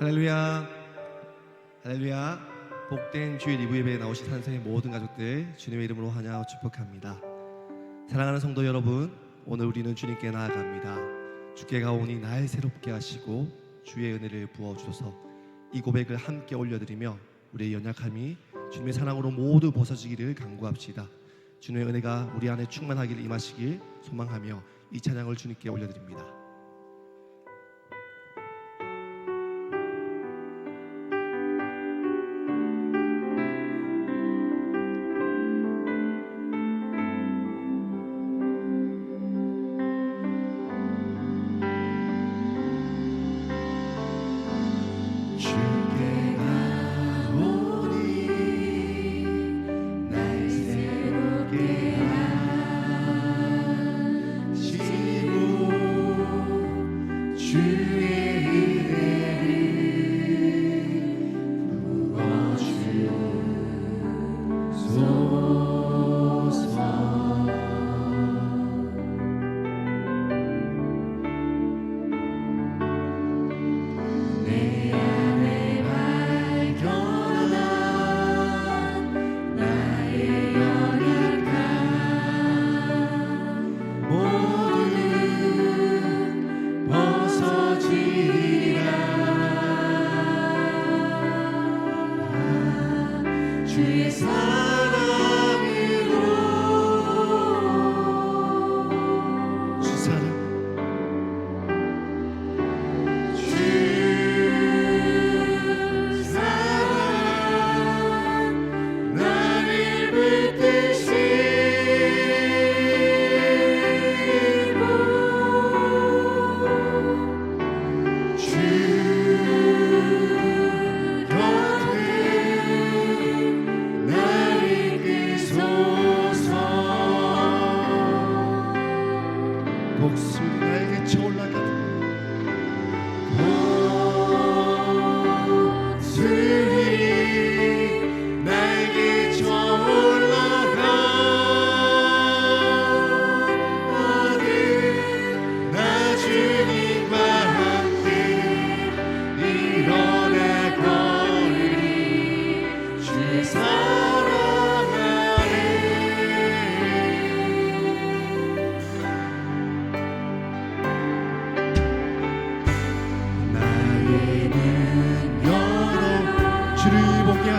할렐루야, 할렐루야. 복된 주일 이브 예배에 나오신 산성의 모든 가족들 주님의 이름으로 환영하고 축복합니다. 사랑하는 성도 여러분, 오늘 우리는 주님께 나아갑니다. 주께 가오니 날 새롭게 하시고 주의 은혜를 부어주소서. 이 고백을 함께 올려드리며 우리의 연약함이 주님의 사랑으로 모두 벗어지기를 간구합시다. 주님의 은혜가 우리 안에 충만하기를 임하시길 소망하며 이 찬양을 주님께 올려드립니다.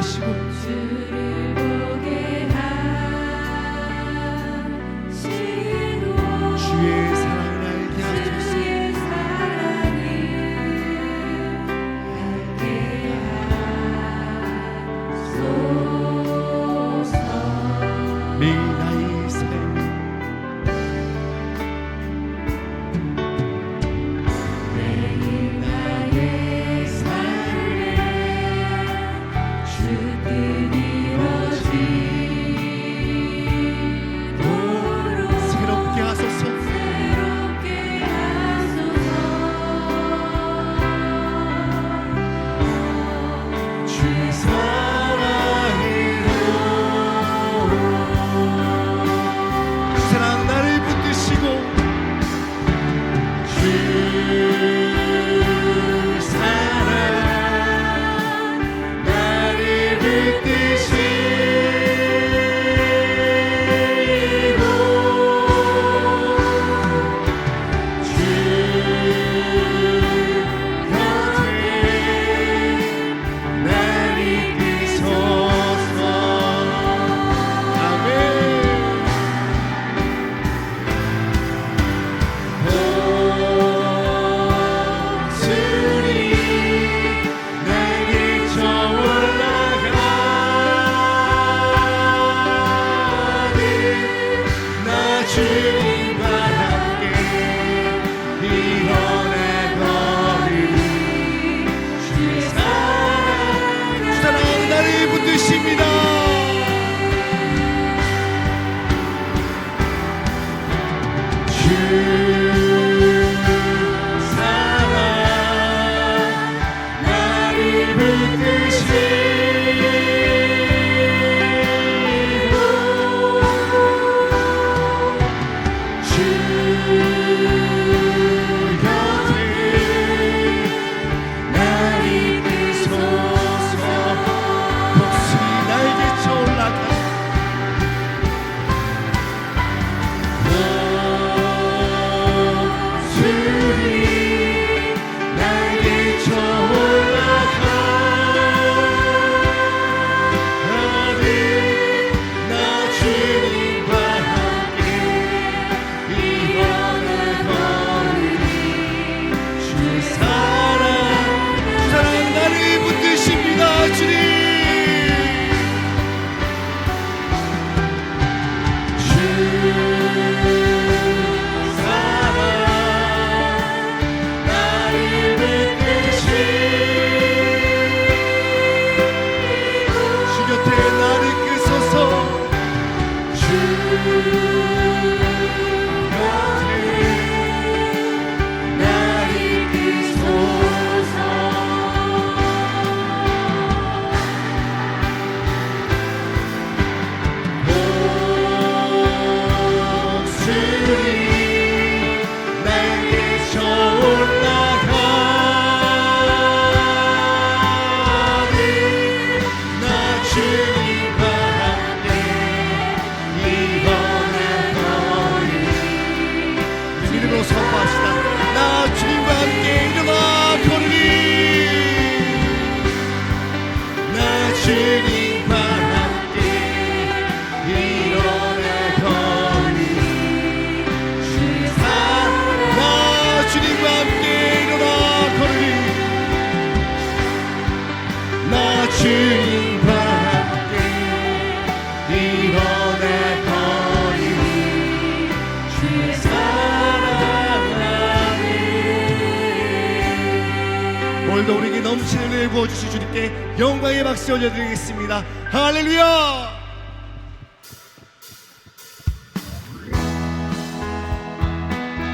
하시고 주를 보게 하시고 주의 사랑을 알게 하소서. 주의 사랑을 알게 하소서. 매일 나의 삶 매일 나의 삶에 주 뜻 이루어지도록 새롭게 하소서. 새롭게 하소서. 주의 사랑으로 그 사랑 나를 붙드시고 주 사랑 나를 붙드시고 주 곁에 나를 이끄소서. 아멘. 주님 내게 저 올라가니 나 주님과 함께 일어나 걸으리. 주의 사랑 나를 붙드십니다. 주 사랑 나를 붙드시고 주 곁에 나를 이끄소서. 복수이 날개쳐 올라가 주님 날개쳐 올라가니 나 주님과 함께 일어나 걸으리. 주의 사랑 나를 붙드십니다. 주님 주 사랑 나를 붙드시고 주 곁에 나를 이끄소서. 주 곁에 나를 이끄소서. 주님 날개쳐 올라가니 나 주님과 함께 일어나 걸으리. 이름으로 선포합시다. 나 주님과 함께 일어나 걸으리. 나 주님과 함께 일어나 걸으리. 주의 사랑 나 주님과 함께 일어나 걸으리. 나 주님과 함께 일어나 걸으리. 주의 사랑하니 오늘도 우리에게 넘치는 은혜를 부어주신 주님께 영광의 박수 올려드리겠습니다. 할렐루야.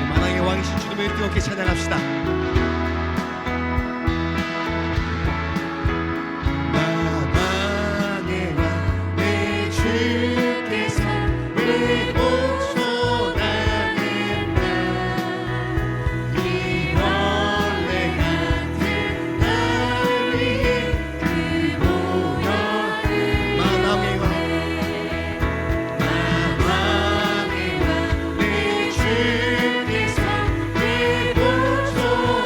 만왕의 왕이신 주님을 뜨겁게 찬양합시다. 만왕의 왕 내 주께서 내 목소나는 나 이 벌레 같은 날 위해 그 보혈을 만왕의 왕 내 주께서 내 목소나는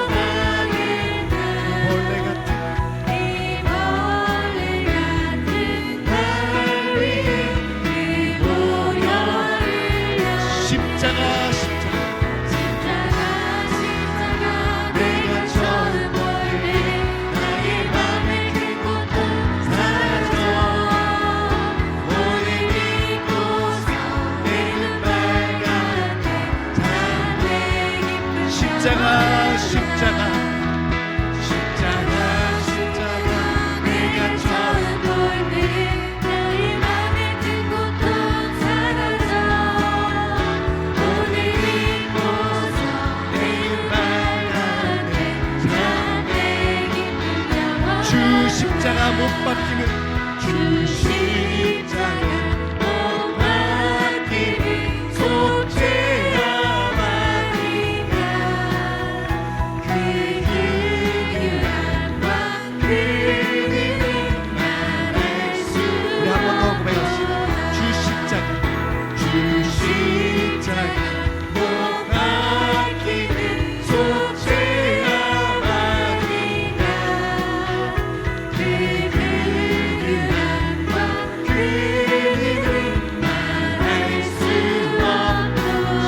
주 십자가 못 박히는 주 십자가 못 박히는 속죄와 마리가 그 긍휼함과 은혜를 말할 수 우리 한 번 더 고백합시다. 주 십자가 못 박히는 속죄와 마리가 그 긍휼함과 은혜를 말할 수 없고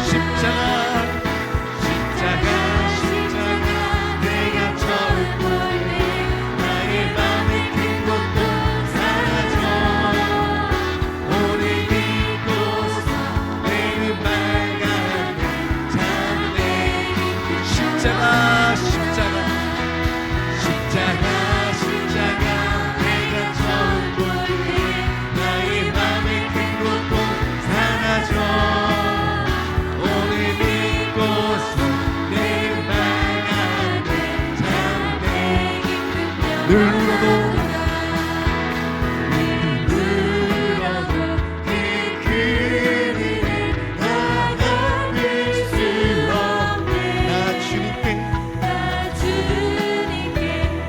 십자가 내가 처음 볼때 나의 맘의 큰 것도 사라져 오늘 믿고서 내는 밝아내 참내 십자가 내가 처음 볼때 나의 맘의 큰 것도 사라져 오늘 믿고서 내는 밝아내 참내 늘 울어도 그 그리를 다 갚을 수 없네 나 주님께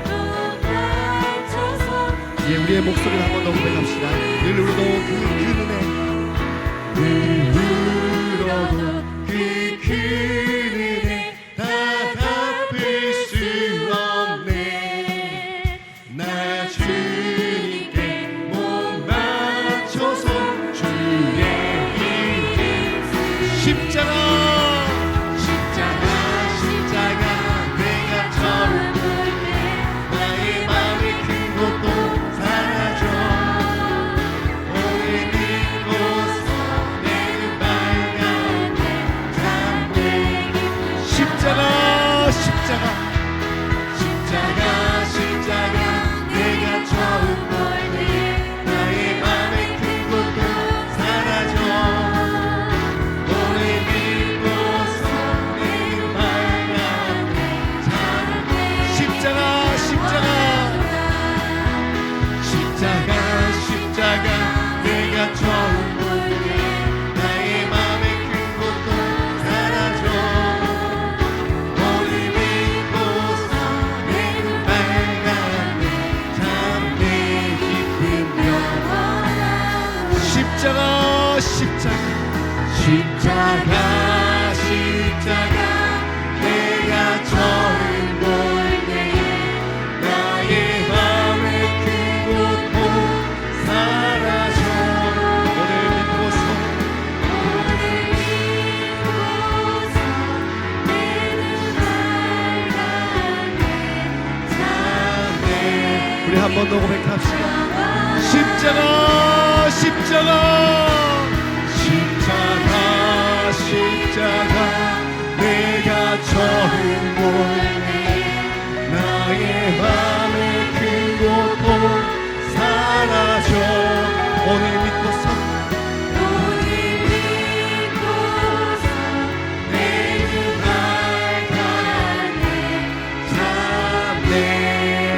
또 바쳐서 우리의 목소리를 한 번 더 고백합시다. 늘 울어도 그 은혜 늘 울어도 그 은혜 다 갚을 수 없네 나 주님께 못 맞춰서 주의 이름 십자가 내가 처음 볼때 나의 맘의 큰 것도 사라져 오늘 믿고서 내는 밝아내 참내 십자가 내가 처음 볼때 나의 맘의 큰 것도 사라져 오늘 믿고서 내는 밝아내 참내 십자가 내가 처음 볼때 나의 맘의 큰 것도 사라져 오늘 믿고서 내는 밝아내 참내 기쁨 영원한 십자가 내가 처음 볼때 나의 맘의 큰 것도 사라져 오늘 믿고서 내는 밝아내 참내 우리 한 번 더 고백합시다. 십자가 내가 처음 볼때 나의 맘의 큰 것도 사라져 오늘 믿고서 내는 밝아내 참내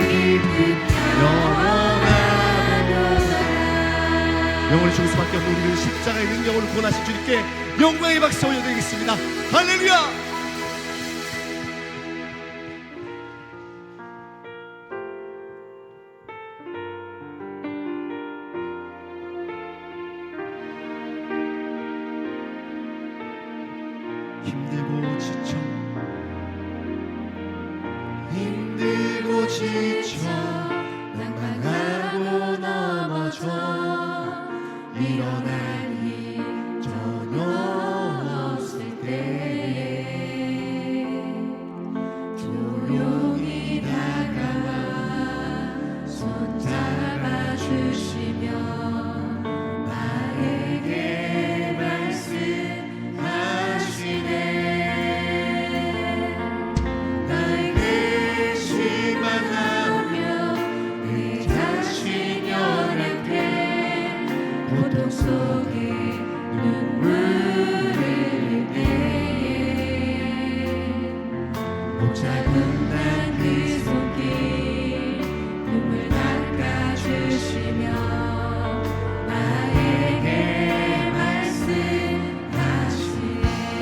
기쁨 영원을 줄 수밖에 없는 우리를 십자가의 능력으로 구원하신 주님께 영광의 박수 올려드리겠습니다. 할렐루야. 힘들고 지쳐 낭만하고 넘어져 일어나니 저녁 없을 때에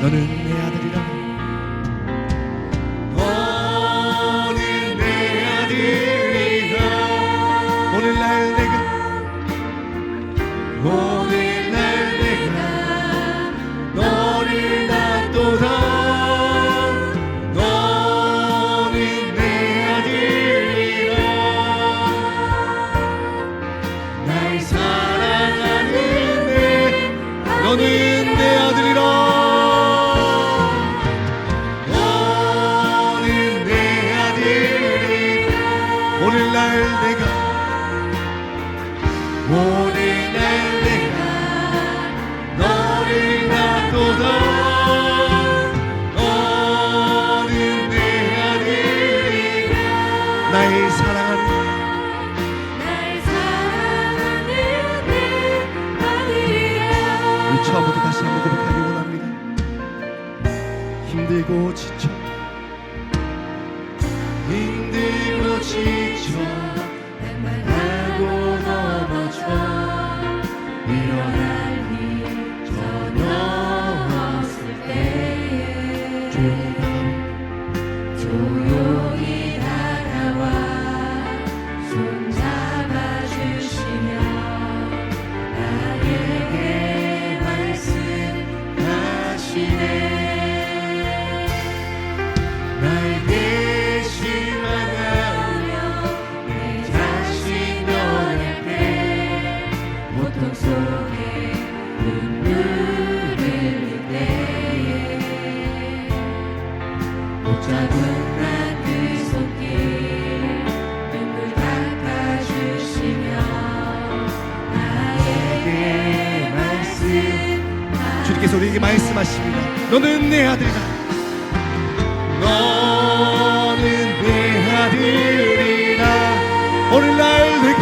너는 내 아들이라 너는 내 아들이라 오늘날 내가 너를 낳도다 너는 내 아들이라 날 사랑하는 내 너는 내 아들이라 너는 내 아들이라 오늘날 내가 너를 낳도다 너는 내 아들이라 나의 사랑하는 내 아들이야. 우리 처음부터 다시 한번 고백하기 원합니다. 힘들고 지쳐 낭만하고 넘어져 일어날 힘 전혀 없을 때에 조용히 다가와 손잡아 주시며 나에게 말씀하시네. 날 대신하며 내 자신 연약해 고통 속에 눈물을 흘릴 때에 붙잡은 난 그 손길 눈물 닦아주시며 나에게 말씀하시네. 주님께서 우리에게 말씀하십니다. 너는 내 아들이다 너는 내 아들이라 오늘날 내가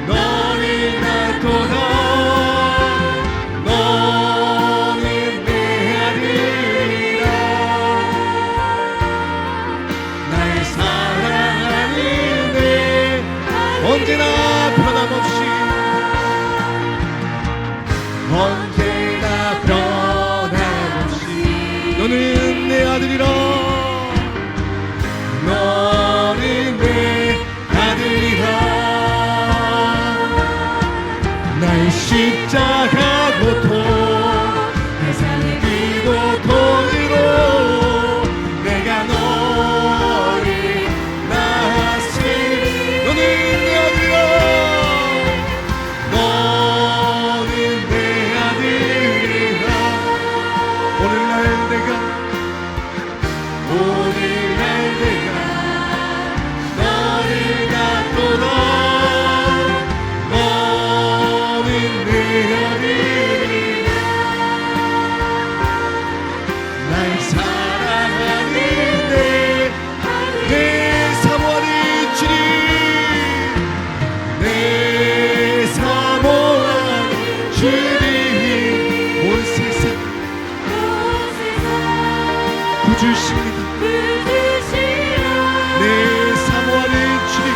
너를 낳도다 너는 내 아들이라 날 사랑하는 내 언제나 변함없이 너는 내 아들이라 너는 내 아들이라 나의 십자가 고통 세상의 그 고통으로 내가 너를 낳았으니 너는 내 아들이라 너는 내 아들이라 오늘날 내가 너를 낳도다 너는 내 아들이라 날 사랑하는 내 사모하는 주님 내 사모하는 주님 온 세상 구주십니다 내 사모하는 주님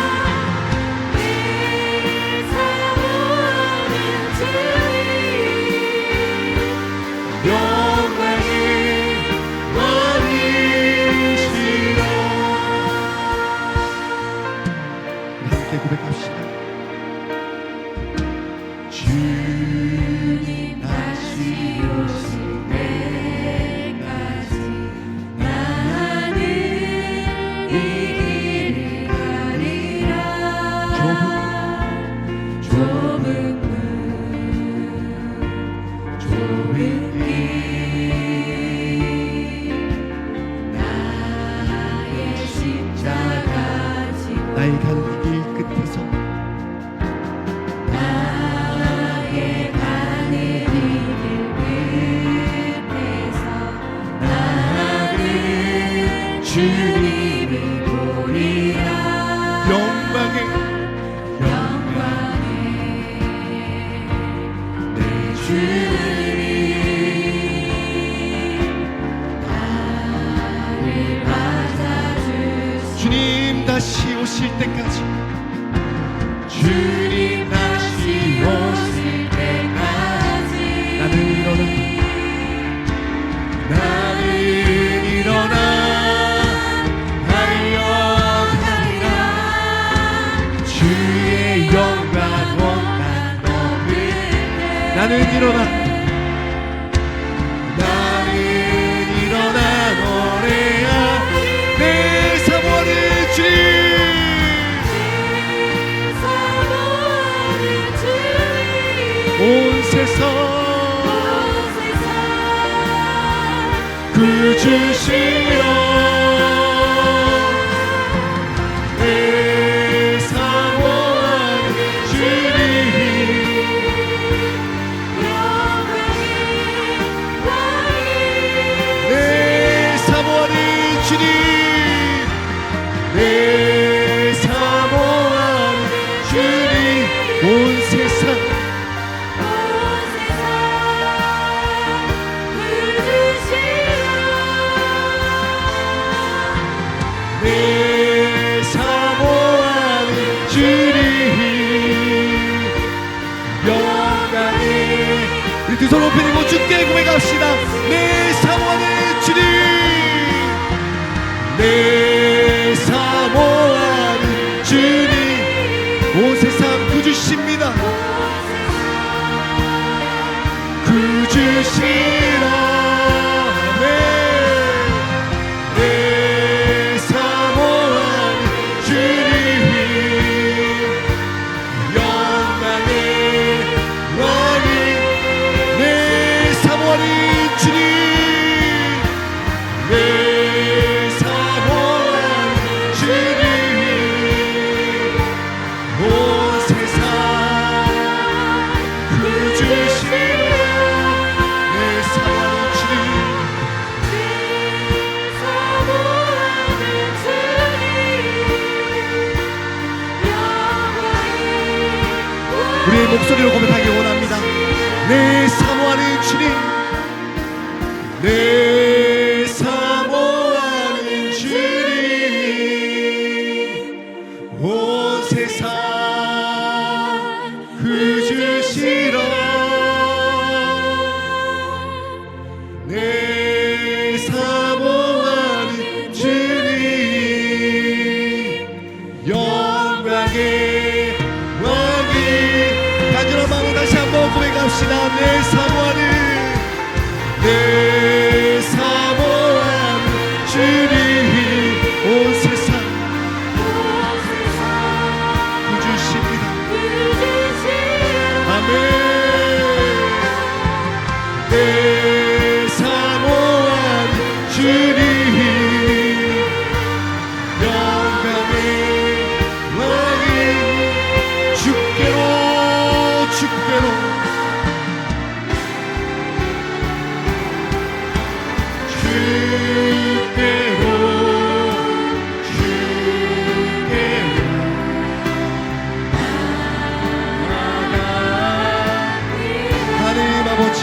영광의 왕이시라 함께 고백합시다. 주님 다시 오실 때까지 나는 이 길을 가리라. 좁은 길 나의 십자가 지고 나의 가는 길 끝에서 나의 가는 이 길 끝에서 나는 주님을 보리라. 영광의 내 주님 나를 맞아주시. 주님 다시 오실 때까지 주님 다시 오실 나는 일어나 노래야 내 사모하는 주님 온 세상 그 주시여 내 사모하는 주님 내 사모하는 주님 내 사모하는 주님 온 세상 내 사모하는 주님 영광에 우리 두 손 높이 들고 주께 고백합시다. 내 사모하는 주님 내 사모하는 주님 온 세상 구주십니다. 구주시라 내 사모하는 주님 영광의 왕이 내 사모하는 주님 내 사모하는 주님 온 세상 구주시라 내 사모하는 주님 우리의 목소리로 고백하기 원합니다. 내 사모하는 주님 내 사모하는 주님 온 세상 그 주시라 내 사모하는 주님 영광의 왕이 간절한 마음으로 다시 한번 고백합시다. 내 사모하는 주님 온 세상 구주십니다. 아멘. 내 사모하는 주님 영광의 왕이 주께로 하나님 아버지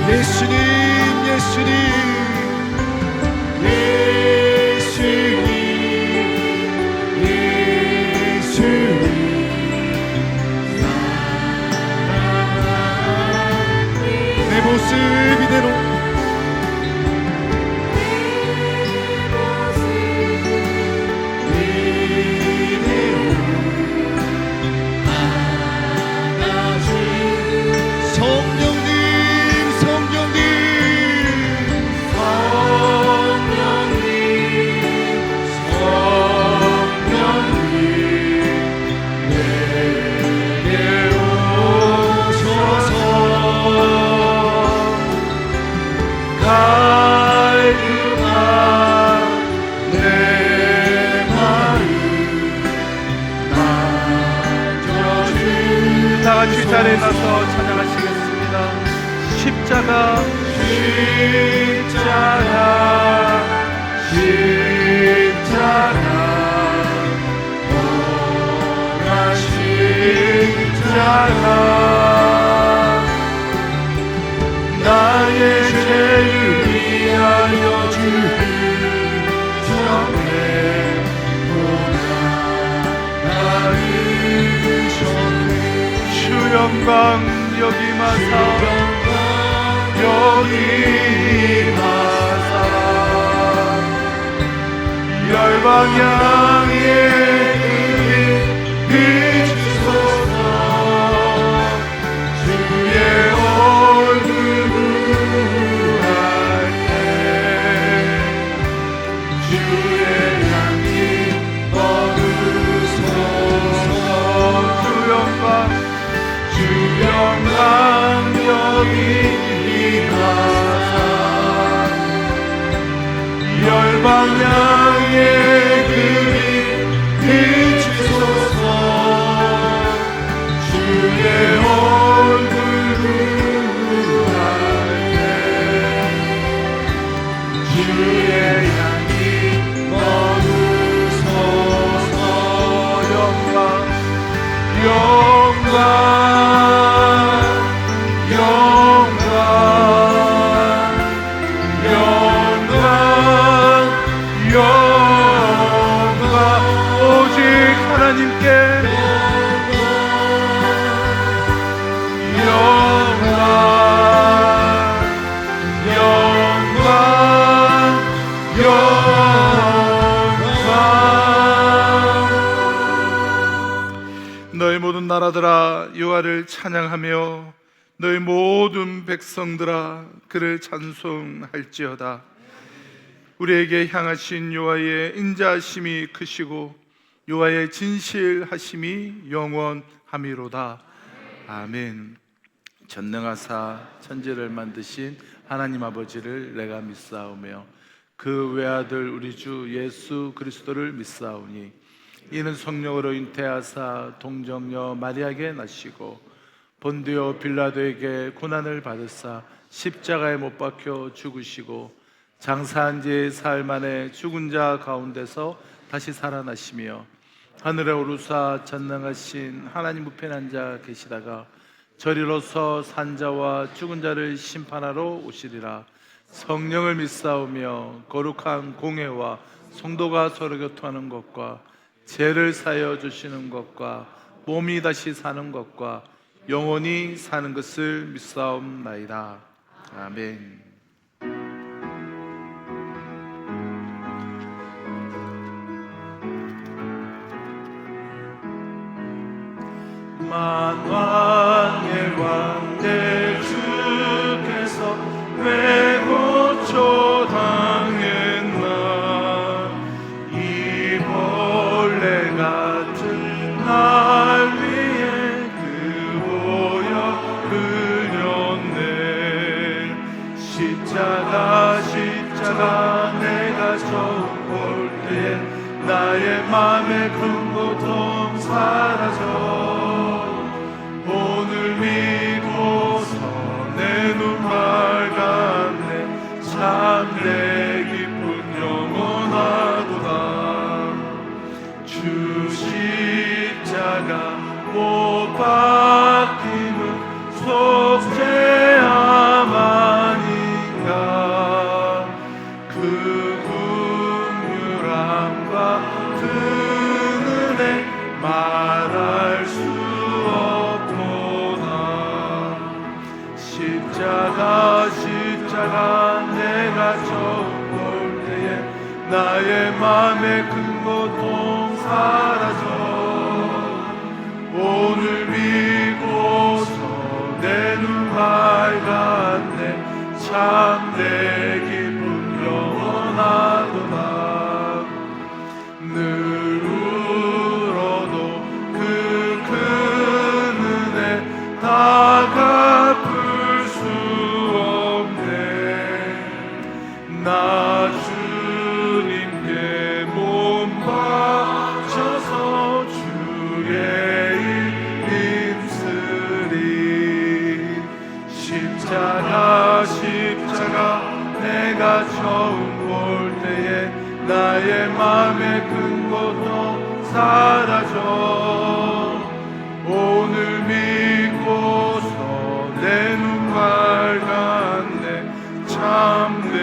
예수님 내 모습 이대로 이 자리에 나서 찬양하시겠습니다. 십자가 오라 십자가 나의 죄를 위하여 주셨네. 주 영광 여기 마사 여기 임하사 열방향에 비추소서 주의 얼굴 구할 때 주의 향기 거두소서 주 영광 여기 임하사 열방향에 비추소서 주의 얼굴 구할 때 주의 향기 거두소서 영광 오직 하나님께 너희 모든 나라들아 여호와를 찬양하며 너희 모든 백성들아 그를 찬송할지어다. 우리에게 향하신 여호와의 인자하심이 크시고 여호와의 진실하심이 영원함이로다. 아멘. 전능하사 천지를 만드신 하나님 아버지를 내가 믿사오며 그 외아들 우리 주 예수 그리스도를 믿사오니 이는 성령으로 잉태하사 동정녀 마리아에게 나시고 본디오 빌라도에게 고난을 받으사 십자가에 못 박혀 죽으시고 장사한 지 사흘 만에 죽은 자 가운데서 다시 살아나시며 하늘에 오르사 전능하신 하나님 우편에 앉아 계시다가 저리로서 산자와 죽은 자를 심판하러 오시리라. 성령을 믿사오며 거룩한 공회와 성도가 서로 교통하는 것과 죄를 사여 주시는 것과 몸이 다시 사는 것과 영원히 사는 것을 믿사옵나이다. 아멘. 만왕의 왕대 주께서 왜 고쳐 당했나 이 벌레 같은 날 위에 그 보혈 흘렸네. 십자가 내가 처음 볼 때에 나의 맘에 큰 고통 사라져. 오늘 믿고서 내 눈 밝았네. 참 내 기쁨 영원하도다. 주 십자가 못 박힘은 속죄함 아닌가. 그 긍휼함과 그 은혜 말할 수 십자가 내가 처음 볼 때에 나의 맘에 큰 고통 사라져. 오늘 믿고서 내 눈 밝았네. 참 내 기쁨 영원하도다. 늘 울어도 그 큰 은혜 다 갚을 나 주님께 몸 바쳐서 주의 일 힘쓰리. 십자가 내가 처음 볼 때에 나의 맘에 큰 고통 사라져. 오늘 믿고서 내 눈 밝았네. 참 내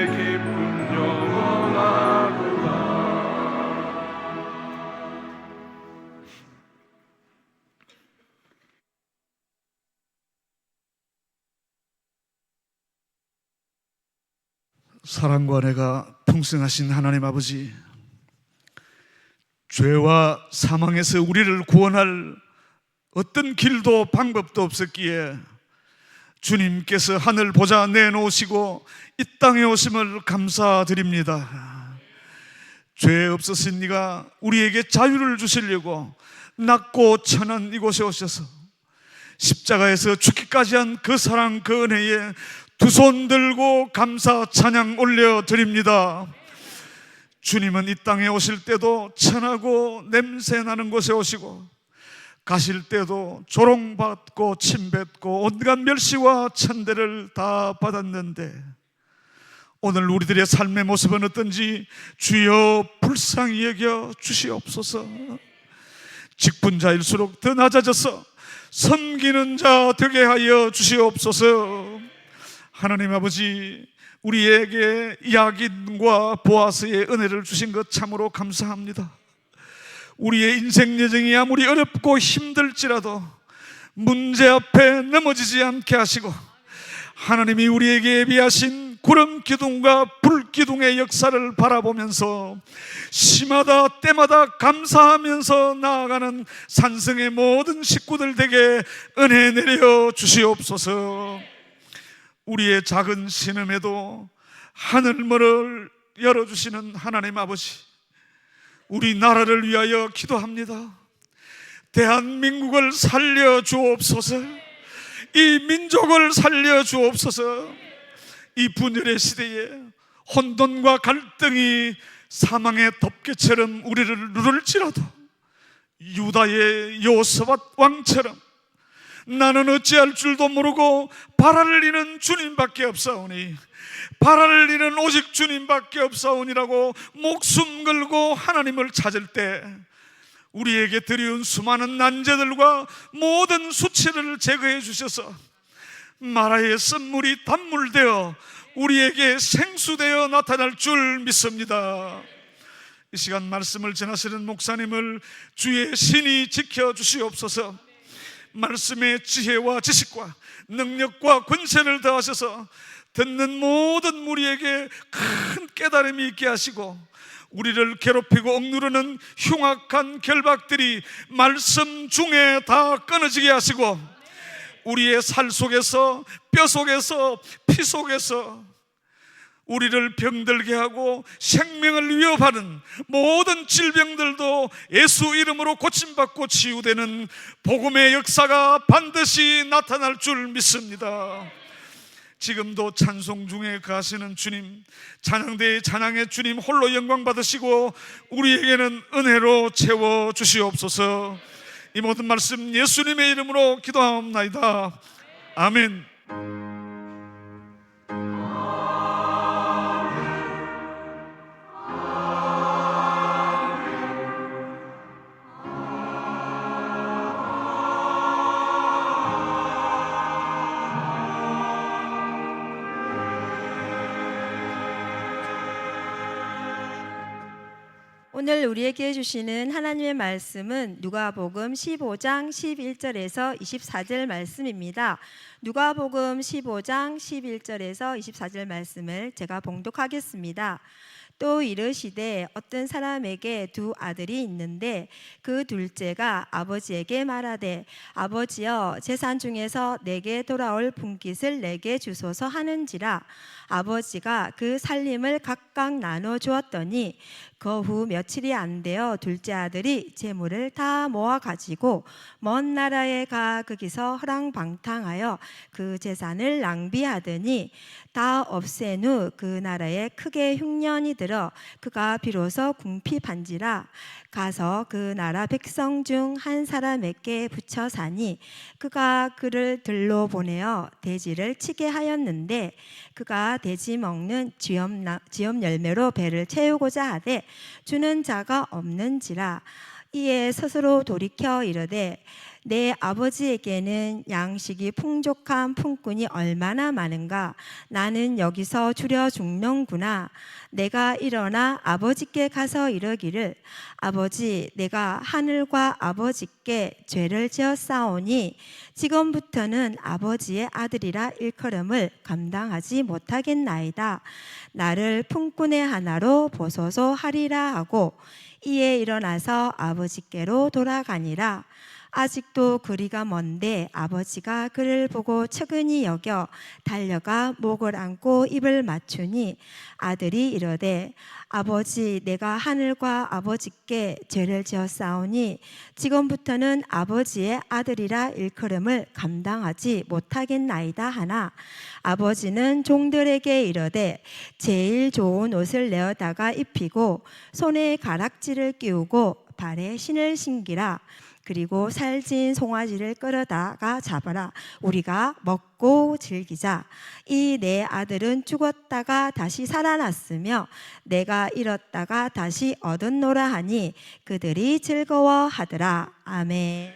기쁨 영원하도다. 사랑과 은혜가 풍성하신 하나님 아버지, 죄와 사망에서 우리를 구원할 어떤 길도 방법도 없었기에 주님께서 하늘 보좌 내놓으시고 이 땅에 오심을 감사드립니다. 죄 없으신 이가 우리에게 자유를 주시려고 낮고 천한 이곳에 오셔서 십자가에서 죽기까지 한 그 사랑 그 은혜에 두 손 들고 감사 찬양 올려드립니다. 주님은 이 땅에 오실 때도 천하고 냄새나는 곳에 오시고 가실 때도 조롱받고 침뱉고 온갖 멸시와 천대를 다 받았는데 오늘 우리들의 삶의 모습은 어떤지 주여 불쌍히 여겨 주시옵소서. 직분자일수록 더 낮아져서 섬기는 자 되게 하여 주시옵소서. 하나님 아버지, 우리에게 야긴과 보아스의 은혜를 주신 것 참으로 감사합니다. 우리의 인생 여정이 아무리 어렵고 힘들지라도 문제 앞에 넘어지지 않게 하시고 하나님이 우리에게 예비하신 구름 기둥과 불 기둥의 역사를 바라보면서 시마다 때마다 감사하면서 나아가는 산성의 모든 식구들 되게 은혜 내려 주시옵소서. 우리의 작은 신음에도 하늘문을 열어주시는 하나님 아버지, 우리 나라를 위하여 기도합니다. 대한민국을 살려 주옵소서. 이 민족을 살려 주옵소서. 이 분열의 시대에 혼돈과 갈등이 사망의 덮개처럼 우리를 누를지라도 유다의 여호사밧 왕처럼 나는 어찌할 줄도 모르고 바랄 이는 주님밖에 없사오니 바랄 이는 오직 주님밖에 없사오니라고 목숨 걸고 하나님을 찾을 때 우리에게 드리운 수많은 난제들과 모든 수치를 제거해 주셔서 마라의 선물이 단물되어 우리에게 생수되어 나타날 줄 믿습니다. 이 시간 말씀을 전하시는 목사님을 주의 신이 지켜주시옵소서. 말씀의 지혜와 지식과 능력과 권세를 더하셔서 듣는 모든 무리에게 큰 깨달음이 있게 하시고 우리를 괴롭히고 억누르는 흉악한 결박들이 말씀 중에 다 끊어지게 하시고 우리의 살 속에서 뼈 속에서 피 속에서 우리를 병들게 하고 생명을 위협하는 모든 질병들도 예수 이름으로 고침받고 치유되는 복음의 역사가 반드시 나타날 줄 믿습니다. 지금도 찬송 중에 가시는 주님, 찬양대의 찬양의 주님 홀로 영광 받으시고 우리에게는 은혜로 채워 주시옵소서. 이 모든 말씀 예수님의 이름으로 기도하옵나이다. 아멘. 오늘 우리에게 주시는 하나님의 말씀은 누가복음 15장 11절에서 24절 말씀입니다. 누가복음 15장 11절에서 24절 말씀을 제가 봉독하겠습니다. 또 이르시되 어떤 사람에게 두 아들이 있는데 그 둘째가 아버지에게 말하되 아버지여 재산 중에서 내게 돌아올 분깃을 내게 주소서 하는지라. 아버지가 그 살림을 각각 나눠 주었더니 그 후 며칠이 안 되어 둘째 아들이 재물을 다 모아 가지고 먼 나라에 가 거기서 허랑방탕하여 그 재산을 낭비하더니 다 없앤 후 그 나라에 크게 흉년이 들어 그가 비로소 궁핍한지라. 가서 그 나라 백성 중 한 사람에게 붙여 사니 그가 그를 들로 보내어 돼지를 치게 하였는데 그가 돼지 먹는 쥐엄 열매로 배를 채우고자 하되 주는 자가 없는지라. 이에 스스로 돌이켜 이르되 내 아버지에게는 양식이 풍족한 품꾼이 얼마나 많은가. 나는 여기서 주려 죽는구나. 내가 일어나 아버지께 가서 이르기를 아버지, 내가 하늘과 아버지께 죄를 지었사오니 지금부터는 아버지의 아들이라 일컬음을 감당하지 못하겠나이다. 나를 품꾼의 하나로 보소서 하리라 하고 이에 일어나서 아버지께로 돌아가니라. 아직도 거리가 먼데 아버지가 그를 보고 측은히 여겨 달려가 목을 안고 입을 맞추니 아들이 이르되 아버지, 내가 하늘과 아버지께 죄를 지었사오니 지금부터는 아버지의 아들이라 일컬음을 감당하지 못하겠나이다 하나 아버지는 종들에게 이르되 제일 좋은 옷을 내어다가 입히고 손에 가락지를 끼우고 발에 신을 신기라. 그리고 살찐 송아지를 끌어다가 잡아라. 우리가 먹고 즐기자. 이 내 아들은 죽었다가 다시 살아났으며 내가 잃었다가 다시 얻었노라 하니 그들이 즐거워하더라. 아멘.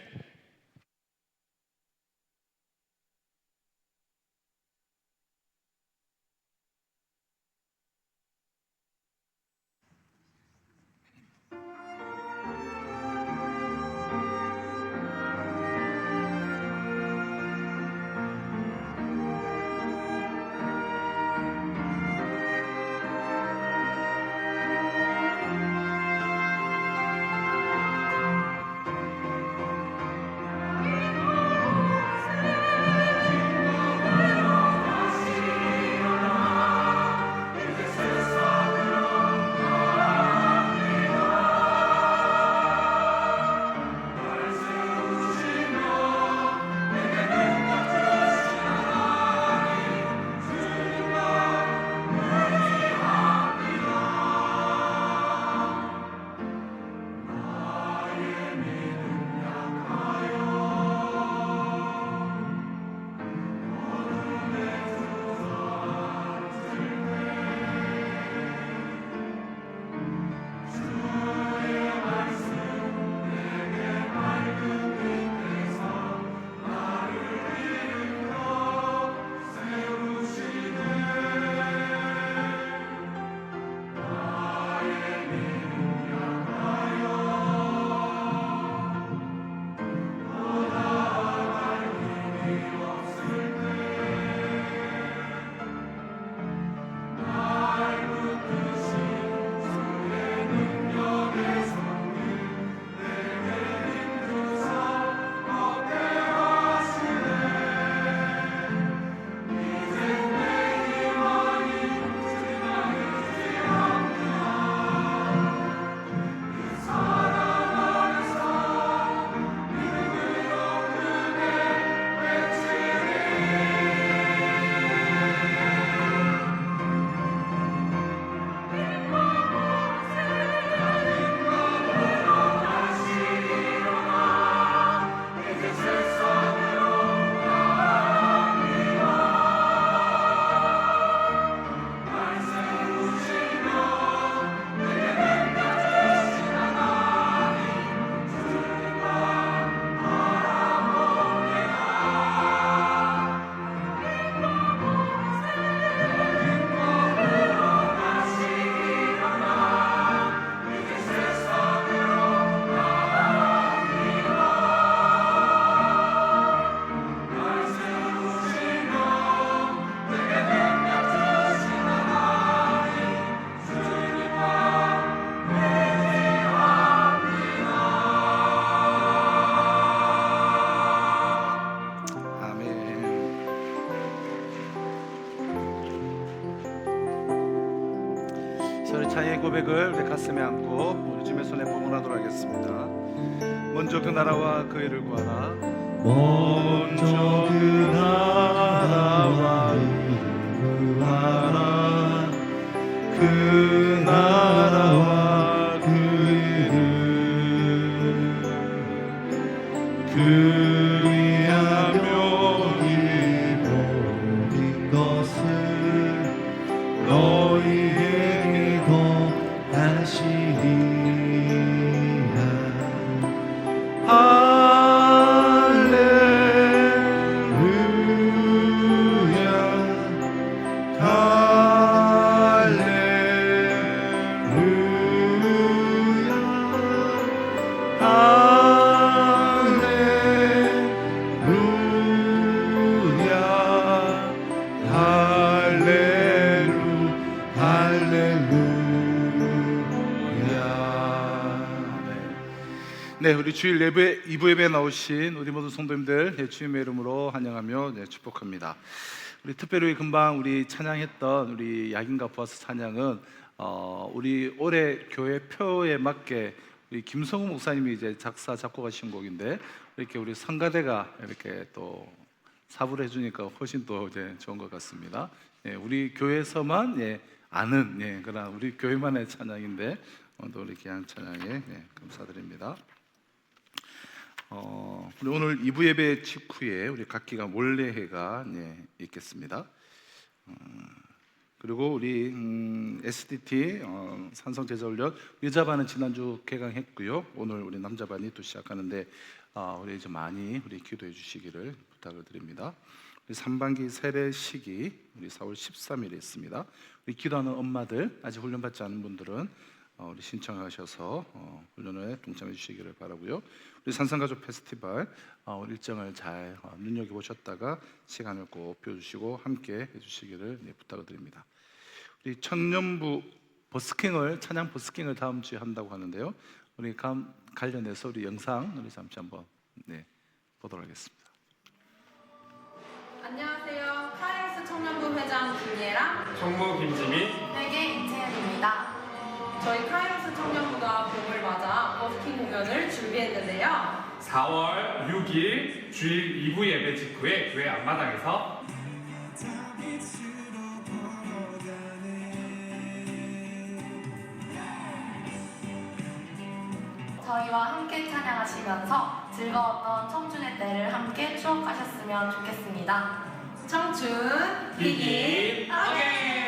저희 차이의 고백을 우리 가슴에 안고 우리 주님의 손에 봉헌하도록 하겠습니다. 먼저 그 나라와 그 의를 구하라. 먼저 그 나라와 의를 구하라. 그 나라와 그 의를 그리하며 이 모든 것을 너희에게 더하시리라. 네, 우리 주일 예배 2부 예배에 나오신 우리 모든 성도님들 주님의 이름으로 환영하며 축복합니다. 우리 특별히 금방 우리 찬양했던 우리 야긴과 보아스 찬양은 우리 올해 교회 표에 맞게 우리 김성우 목사님이 이제 작사 작곡하신 곡인데 이렇게 우리 성가대가 이렇게 또 사부를 해주니까 훨씬 또 이제 좋은 것 같습니다. 예, 우리 교회에서만 아는 그런 우리 교회만의 찬양인데 또 우리 귀한 찬양에 감사드립니다. 우리 오늘 2부 예배 직후에 우리 각기가 몰래회가 있겠습니다. 그리고 우리 SDT 산성제자훈련 여자반은 지난주 개강했고요. 오늘 우리 남자반이 또 시작하는데 우리 이제 많이 우리 기도해 주시기를 부탁을 드립니다. 우리 3반기 세례식이 우리 4월 13일에 있습니다. 우리 기도하는 엄마들 아직 훈련받지 않은 분들은 우리 신청하셔서 훈련에 동참해 주시기를 바라고요. 우리 산성가족 페스티벌 우리 일정을 잘 눈여겨보셨다가 시간을 꼭 비워주시고 함께 해주시기를 부탁을 드립니다. 우리 청년부 버스킹을 찬양 버스킹을 다음 주에 한다고 하는데요. 우리 관련해서 우리 영상 우리 잠시 한번 보도록 하겠습니다. 안녕하세요. 카이로스 청년부 회장 김예랑, 총무 김지민, 회계 임채연입니다. 저희 카이로스 청년부가 봄을 맞아 버스킹 공연을 준비했는데요. 4월 6일 주일 2부 예배 직후에 교회 앞마당에서 저희와 함께 찬양하시면서 즐거웠던 청춘의 때를 함께 추억하셨으면 좋겠습니다. 청춘 비긴 어게인.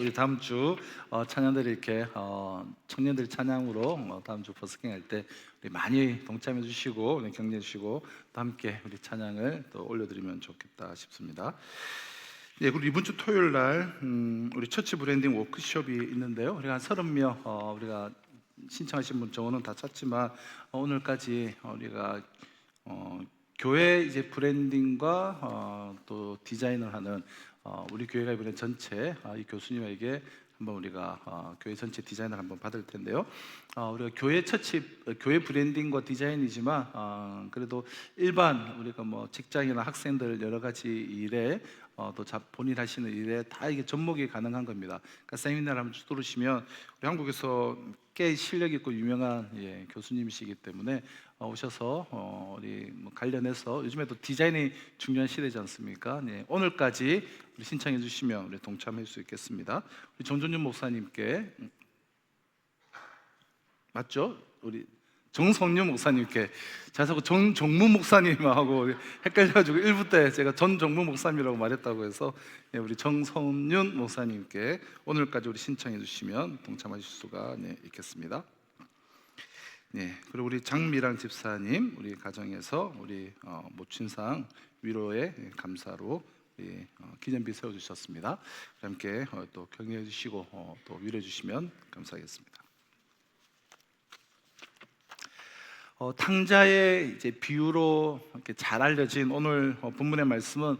우리 다음 주 찬양들이 이렇게 청년들 찬양으로 다음 주 버스킹 할 때 우리 많이 동참해 주시고 우리 격려해 주시고 또 함께 우리 찬양을 또 올려드리면 좋겠다 싶습니다. 그리고 이번 주 토요일 날 우리 처치 브랜딩 워크숍이 있는데요. 우리가 한 30명 우리가 신청하신 분 정원은 다 찼지만 오늘까지 우리가 교회 이제 브랜딩과 또 디자인을 하는 우리 교회가 이번에 전체 이 교수님에게 한번 우리가 교회 전체 디자인을 한번 받을 텐데요. 우리가 교회 브랜딩과 디자인이지만 그래도 일반 우리가 뭐 직장이나 학생들 여러 가지 일에 또 본인 하시는 일에 다 이게 접목이 가능한 겁니다. 그러니까 세미나를 한번 들으시면 우리 한국에서 꽤 실력 있고 유명한 교수님이시기 때문에 오셔서 우리 뭐 관련해서 요즘에도 디자인이 중요한 시대지 않습니까? 오늘까지 우리 신청해 주시면 우리 동참할 수 있겠습니다. 우리 정준윤 목사님께 맞죠? 우리 정성윤 목사님께 제가 자꾸 정무 목사님하고 헷갈려가지고 1부 때 제가 전정무 목사님이라고 말했다고 해서 우리 정성윤 목사님께 오늘까지 우리 신청해 주시면 동참하실 수가 있겠습니다. 그리고 우리 장미랑 집사님 우리 가정에서 우리 모친상 위로의 감사로 기념비 세워주셨습니다. 함께 또 격려해 주시고 또 위로해 주시면 감사하겠습니다. 탕자의 이제 비유로 이렇게 잘 알려진 오늘 본문의 말씀은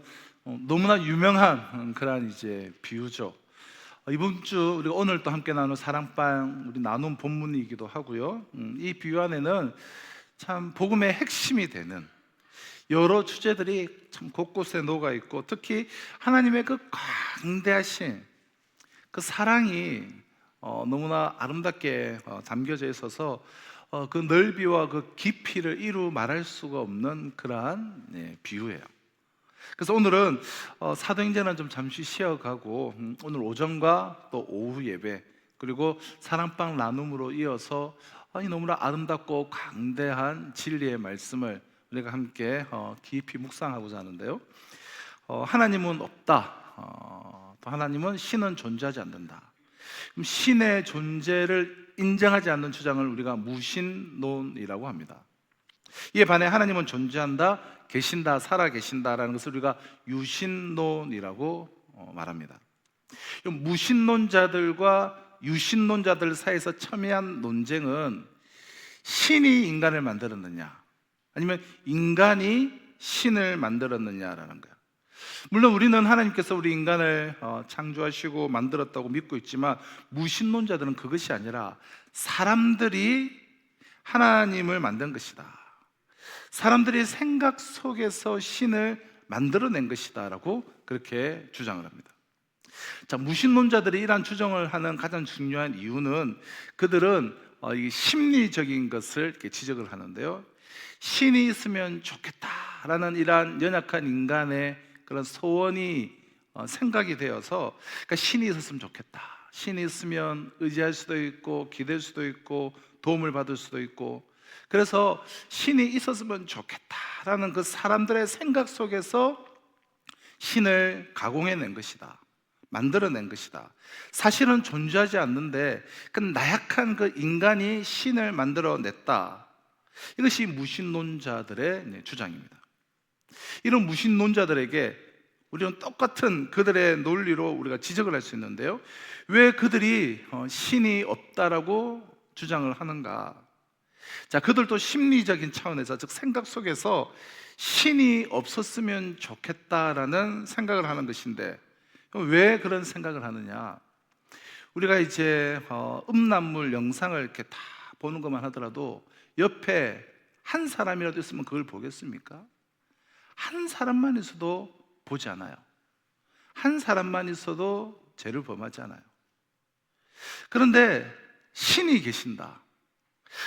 너무나 유명한 그런 이제 비유죠. 이번 주 우리가 오늘 또 함께 나눌 사랑방 우리 나눈 본문이기도 하고요. 이 비유 안에는 참 복음의 핵심이 되는 여러 주제들이 참 곳곳에 녹아 있고 특히 하나님의 그 광대하신 그 사랑이 너무나 아름답게 담겨져 있어서 그 넓이와 그 깊이를 이루 말할 수가 없는 그러한 비유예요. 그래서 오늘은 사도행전은 좀 잠시 쉬어가고 오늘 오전과 또 오후 예배 그리고 사랑방 나눔으로 이어서 너무나 아름답고 강대한 진리의 말씀을 우리가 함께 깊이 묵상하고자 하는데요. 하나님은 없다. 또 하나님은 신은 존재하지 않는다. 그럼 신의 존재를 인정하지 않는 주장을 우리가 무신론이라고 합니다. 이에 반해 하나님은 존재한다, 계신다, 살아 계신다라는 것을 우리가 유신론이라고 말합니다. 무신론자들과 유신론자들 사이에서 첨예한 논쟁은 신이 인간을 만들었느냐 아니면 인간이 신을 만들었느냐라는 거예요. 물론 우리는 하나님께서 우리 인간을 창조하시고 만들었다고 믿고 있지만 무신론자들은 그것이 아니라 사람들이 하나님을 만든 것이다, 사람들이 생각 속에서 신을 만들어낸 것이다 라고 그렇게 주장을 합니다. 자, 무신론자들이 이러한 주장을 하는 가장 중요한 이유는 그들은 이 심리적인 것을 이렇게 지적을 하는데요, 신이 있으면 좋겠다라는 이러한 연약한 인간의 그런 소원이 생각이 되어서, 그러니까 신이 있었으면 좋겠다, 신이 있으면 의지할 수도 있고 기댈 수도 있고 도움을 받을 수도 있고, 그래서 신이 있었으면 좋겠다라는 그 사람들의 생각 속에서 신을 가공해낸 것이다, 만들어낸 것이다. 사실은 존재하지 않는데 그 나약한 그 인간이 신을 만들어냈다. 이것이 무신론자들의 주장입니다. 이런 무신론자들에게 우리는 똑같은 그들의 논리로 우리가 지적을 할 수 있는데요, 왜 그들이 신이 없다라고 주장을 하는가? 자, 그들도 심리적인 차원에서, 즉 생각 속에서 신이 없었으면 좋겠다라는 생각을 하는 것인데, 왜 그런 생각을 하느냐? 우리가 이제 음란물 영상을 이렇게 다 보는 것만 하더라도 옆에 한 사람이라도 있으면 그걸 보겠습니까? 한 사람만 있어도 보지 않아요. 한 사람만 있어도 죄를 범하지 않아요. 그런데 신이 계신다.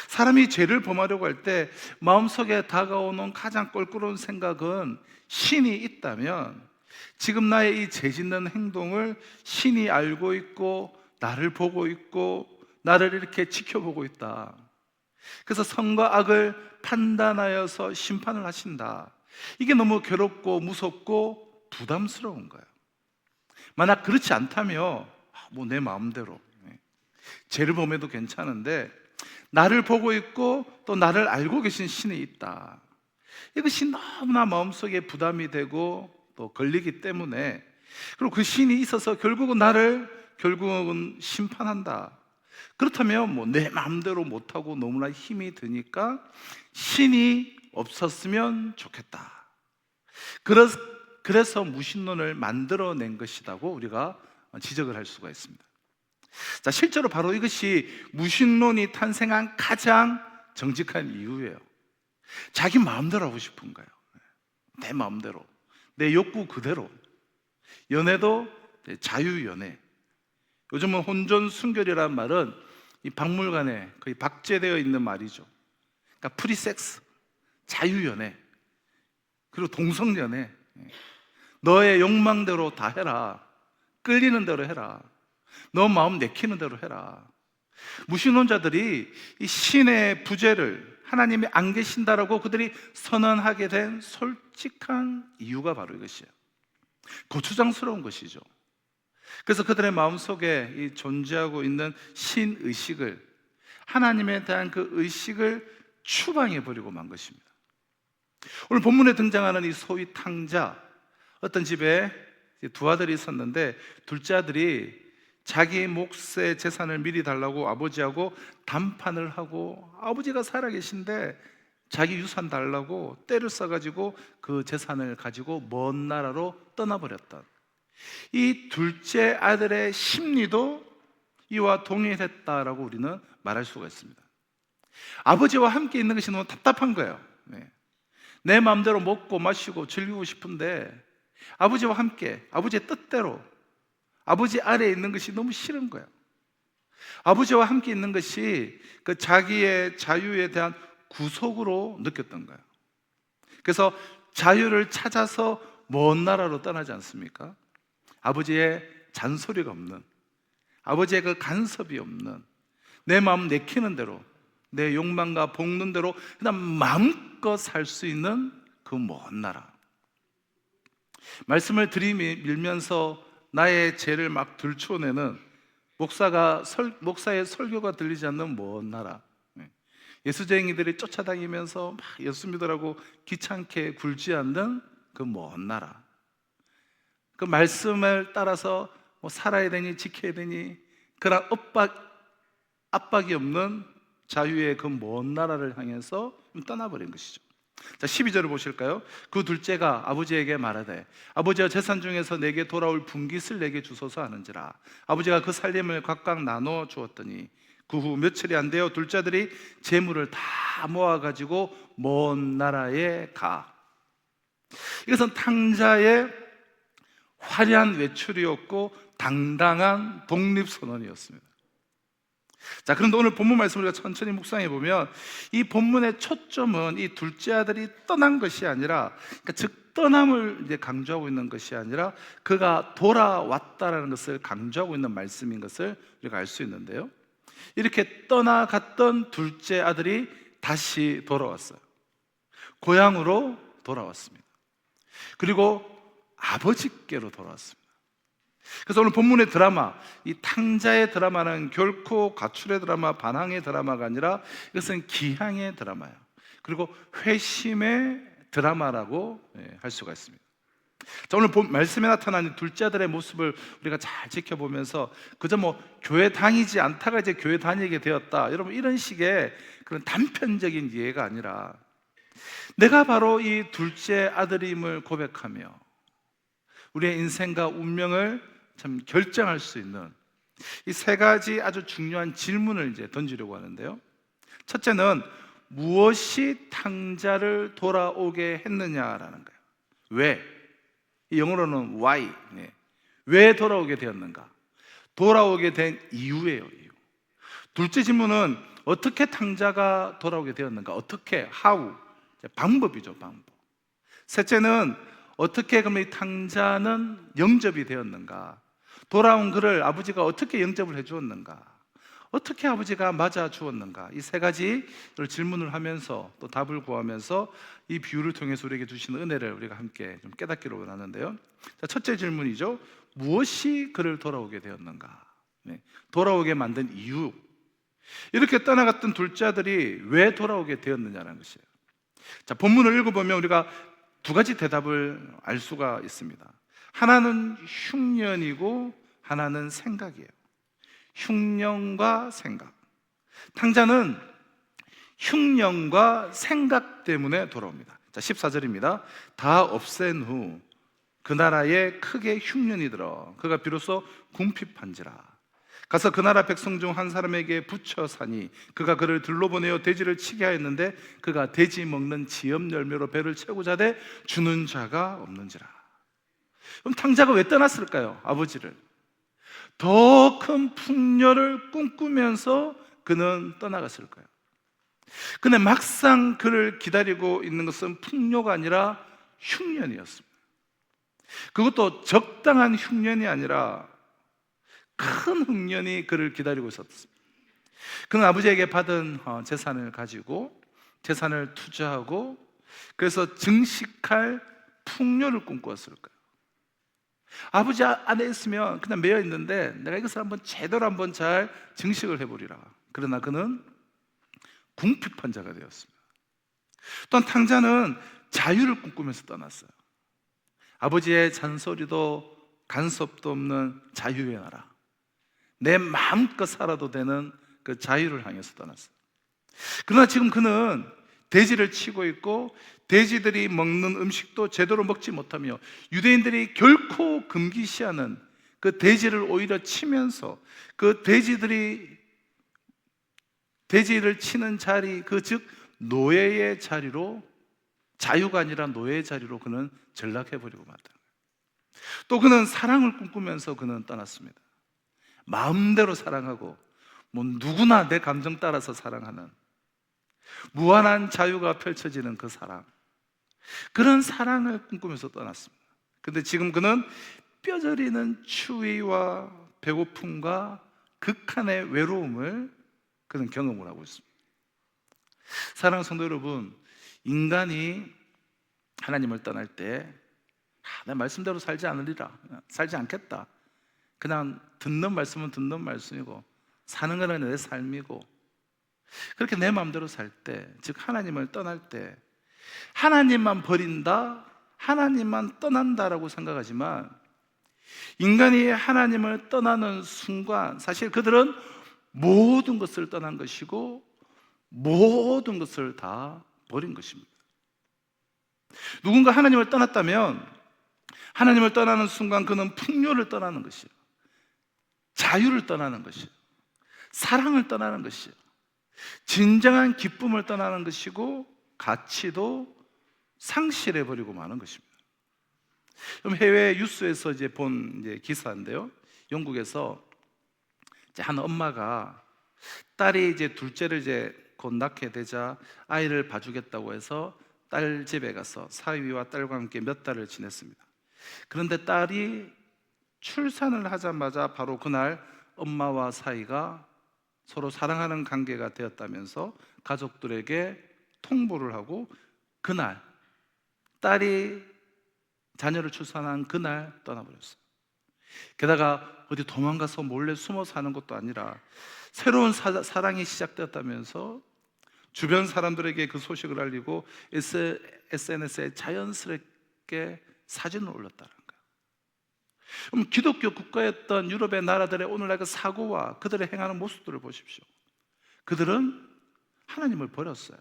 사람이 죄를 범하려고 할 때 마음속에 다가오는 가장 껄끄러운 생각은 신이 있다면 지금 나의 이 죄 짓는 행동을 신이 알고 있고 나를 보고 있고 나를 이렇게 지켜보고 있다. 그래서 선과 악을 판단하여서 심판을 하신다. 이게 너무 괴롭고 무섭고 부담스러운 거예요. 만약 그렇지 않다면 뭐 내 마음대로 죄를 범해도 괜찮은데 나를 보고 있고 또 나를 알고 계신 신이 있다. 이것이 너무나 마음속에 부담이 되고 또 걸리기 때문에, 그리고 그 신이 있어서 결국은 나를 심판한다. 그렇다면 뭐 내 마음대로 못하고 너무나 힘이 드니까 신이 없었으면 좋겠다. 그래서 무신론을 만들어낸 것이라고 우리가 지적을 할 수가 있습니다. 자, 실제로 바로 이것이 무신론이 탄생한 가장 정직한 이유예요. 자기 마음대로 하고 싶은 거예요. 내 마음대로, 내 욕구 그대로. 연애도 자유연애. 요즘은 혼전순결이라는 말은 이 박물관에 거의 박제되어 있는 말이죠. 그러니까 프리섹스, 자유연애, 그리고 동성연애. 너의 욕망대로 다 해라. 끌리는 대로 해라. 너 마음 내키는 대로 해라. 무신론자들이 이 신의 부재를, 하나님이 안 계신다라고 그들이 선언하게 된 솔직한 이유가 바로 이것이에요. 고추장스러운 것이죠. 그래서 그들의 마음속에 이 존재하고 있는 신의식을, 하나님에 대한 그 의식을 추방해버리고 만 것입니다. 오늘 본문에 등장하는 이 소위 탕자, 어떤 집에 두 아들이 있었는데 둘째 아들이 자기 몫의 재산을 미리 달라고 아버지하고 담판을 하고, 아버지가 살아계신데 자기 유산 달라고 떼를 써가지고 그 재산을 가지고 먼 나라로 떠나버렸던 이 둘째 아들의 심리도 이와 동일했다라고 우리는 말할 수가 있습니다. 아버지와 함께 있는 것이 너무 답답한 거예요. 내 마음대로 먹고 마시고 즐기고 싶은데 아버지와 함께, 아버지의 뜻대로, 아버지 아래에 있는 것이 너무 싫은 거예요. 아버지와 함께 있는 것이 그 자기의 자유에 대한 구속으로 느꼈던 거예요. 그래서 자유를 찾아서 먼 나라로 떠나지 않습니까? 아버지의 잔소리가 없는, 아버지의 그 간섭이 없는, 내 마음 내키는 대로, 내 욕망과 볶는 대로 그냥 마음껏 살 수 있는 그 먼 나라. 말씀을 들이밀면서 나의 죄를 막 들춰내는 목사의 설교가 들리지 않는 먼 나라. 예수쟁이들이 쫓아다니면서 막 예수 믿으라고 귀찮게 굴지 않는 그 먼 나라. 그 말씀을 따라서 뭐 살아야 되니 지켜야 되니 그런 압박이 없는 자유의 그 먼 나라를 향해서 떠나버린 것이죠. 자, 12절을 보실까요? 그 둘째가 아버지에게 말하되 아버지여 재산 중에서 내게 돌아올 분깃을 내게 주소서 하는지라. 아버지가 그 살림을 각각 나눠 주었더니 그 후 며칠이 안 되어 둘째 아들이 재물을 다 모아가지고 먼 나라에 가. 이것은 탕자의 화려한 외출이었고 당당한 독립선언이었습니다. 자, 그런데 오늘 본문 말씀을 우리가 천천히 묵상해 보면 이 본문의 초점은 이 둘째 아들이 떠난 것이 아니라, 그러니까 즉 떠남을 이제 강조하고 있는 것이 아니라 그가 돌아왔다라는 것을 강조하고 있는 말씀인 것을 우리가 알 수 있는데요. 이렇게 떠나갔던 둘째 아들이 다시 돌아왔어요. 고향으로 돌아왔습니다. 그리고 아버지께로 돌아왔습니다. 그래서 오늘 본문의 드라마, 이 탕자의 드라마는 결코 가출의 드라마, 반항의 드라마가 아니라 이것은 기항의 드라마예요. 그리고 회심의 드라마라고 할 수가 있습니다. 자, 오늘 말씀에 나타난 이 둘째 아들의 모습을 우리가 잘 지켜보면서 그저 뭐 교회 다니지 않다가 이제 교회 다니게 되었다, 여러분 이런 식의 그런 단편적인 이해가 아니라 내가 바로 이 둘째 아들임을 고백하며 우리의 인생과 운명을 참 결정할 수 있는 이 세 가지 아주 중요한 질문을 이제 던지려고 하는데요. 첫째는 무엇이 탕자를 돌아오게 했느냐라는 거예요. 왜? 이 영어로는 why. 왜 돌아오게 되었는가? 돌아오게 된 이유예요. 이유. 둘째 질문은 어떻게 탕자가 돌아오게 되었는가? 어떻게? how. 방법이죠, 방법. 셋째는 어떻게 그러면 이 탕자는 영접이 되었는가? 돌아온 그를 아버지가 어떻게 영접을 해 주었는가? 어떻게 아버지가 맞아 주었는가? 이 세 가지를 질문을 하면서 또 답을 구하면서 이 비유를 통해서 우리에게 주시는 은혜를 우리가 함께 좀 깨닫기로 원하는데요. 자, 첫째 질문이죠. 무엇이 그를 돌아오게 되었는가? 돌아오게 만든 이유. 이렇게 떠나갔던 둘째 아들이 왜 돌아오게 되었느냐는 것이에요. 자, 본문을 읽어보면 우리가 두 가지 대답을 알 수가 있습니다. 하나는 흉년이고 하나는 생각이에요. 흉년과 생각. 탕자는 흉년과 생각 때문에 돌아옵니다. 자, 14절입니다. 다 없앤 후 그 나라에 크게 흉년이 들어 그가 비로소 궁핍한지라. 가서 그 나라 백성 중 한 사람에게 붙여 사니 그가 그를 들러보내어 돼지를 치게 하였는데 그가 돼지 먹는 지엽 열매로 배를 채우고자 하되 주는 자가 없는지라. 그럼 탕자가 왜 떠났을까요? 아버지를. 더 큰 풍요를 꿈꾸면서 그는 떠나갔을 거예요. 근데 막상 그를 기다리고 있는 것은 풍요가 아니라 흉년이었습니다. 그것도 적당한 흉년이 아니라 큰 흉년이 그를 기다리고 있었습니다. 그는 아버지에게 받은 재산을 가지고 재산을 투자하고 그래서 증식할 풍요를 꿈꾸었을 거예요. 아버지 안에 있으면 그냥 매여 있는데 내가 이것을 한번 제대로 한번 잘 증식을 해보리라. 그러나 그는 궁핍한 자가 되었습니다. 또한 탕자는 자유를 꿈꾸면서 떠났어요. 아버지의 잔소리도 간섭도 없는 자유의 나라, 내 마음껏 살아도 되는 그 자유를 향해서 떠났어요. 그러나 지금 그는 돼지를 치고 있고 돼지들이 먹는 음식도 제대로 먹지 못하며 유대인들이 결코 금기시하는 그 돼지를 오히려 치면서 그 돼지를 치는 자리, 그 즉 노예의 자리로, 자유가 아니라 노예의 자리로 그는 전락해버리고 말다. 또 그는 사랑을 꿈꾸면서 그는 떠났습니다. 마음대로 사랑하고 뭐 누구나 내 감정 따라서 사랑하는 무한한 자유가 펼쳐지는 그 사랑, 그런 사랑을 꿈꾸면서 떠났습니다. 근데 지금 그는 뼈저리는 추위와 배고픔과 극한의 외로움을 그는 경험을 하고 있습니다. 사랑하는 성도 여러분, 인간이 하나님을 떠날 때 내 말씀대로 살지 않으리라, 살지 않겠다, 그냥 듣는 말씀은 듣는 말씀이고 사는 거는 내 삶이고, 그렇게 내 마음대로 살 때, 즉 하나님을 떠날 때 하나님만 버린다, 하나님만 떠난다라고 생각하지만 인간이 하나님을 떠나는 순간 사실 그들은 모든 것을 떠난 것이고 모든 것을 다 버린 것입니다. 누군가 하나님을 떠났다면 하나님을 떠나는 순간 그는 풍요를 떠나는 것이에요. 자유를 떠나는 것이에요. 사랑을 떠나는 것이에요. 진정한 기쁨을 떠나는 것이고 가치도 상실해버리고 마는 것입니다. 그럼 해외 뉴스에서 본 기사인데요. 영국에서 한 엄마가 딸이 둘째를 곧 낳게 되자 아이를 봐주겠다고 해서 딸 집에 가서 사위와 딸과 함께 몇 달을 지냈습니다. 그런데 딸이 출산을 하자마자 바로 그날 엄마와 사위가 서로 사랑하는 관계가 되었다면서 가족들에게 통보를 하고 그날 딸이 자녀를 출산한 그날 떠나버렸어요. 게다가 어디 도망가서 몰래 숨어 사는 것도 아니라 새로운 사랑이 시작되었다면서 주변 사람들에게 그 소식을 알리고 SNS에 자연스럽게 사진을 올렸다는 거예요. 그럼 기독교 국가였던 유럽의 나라들의 오늘날 그 사고와 그들의 행하는 모습들을 보십시오. 그들은 하나님을 버렸어요.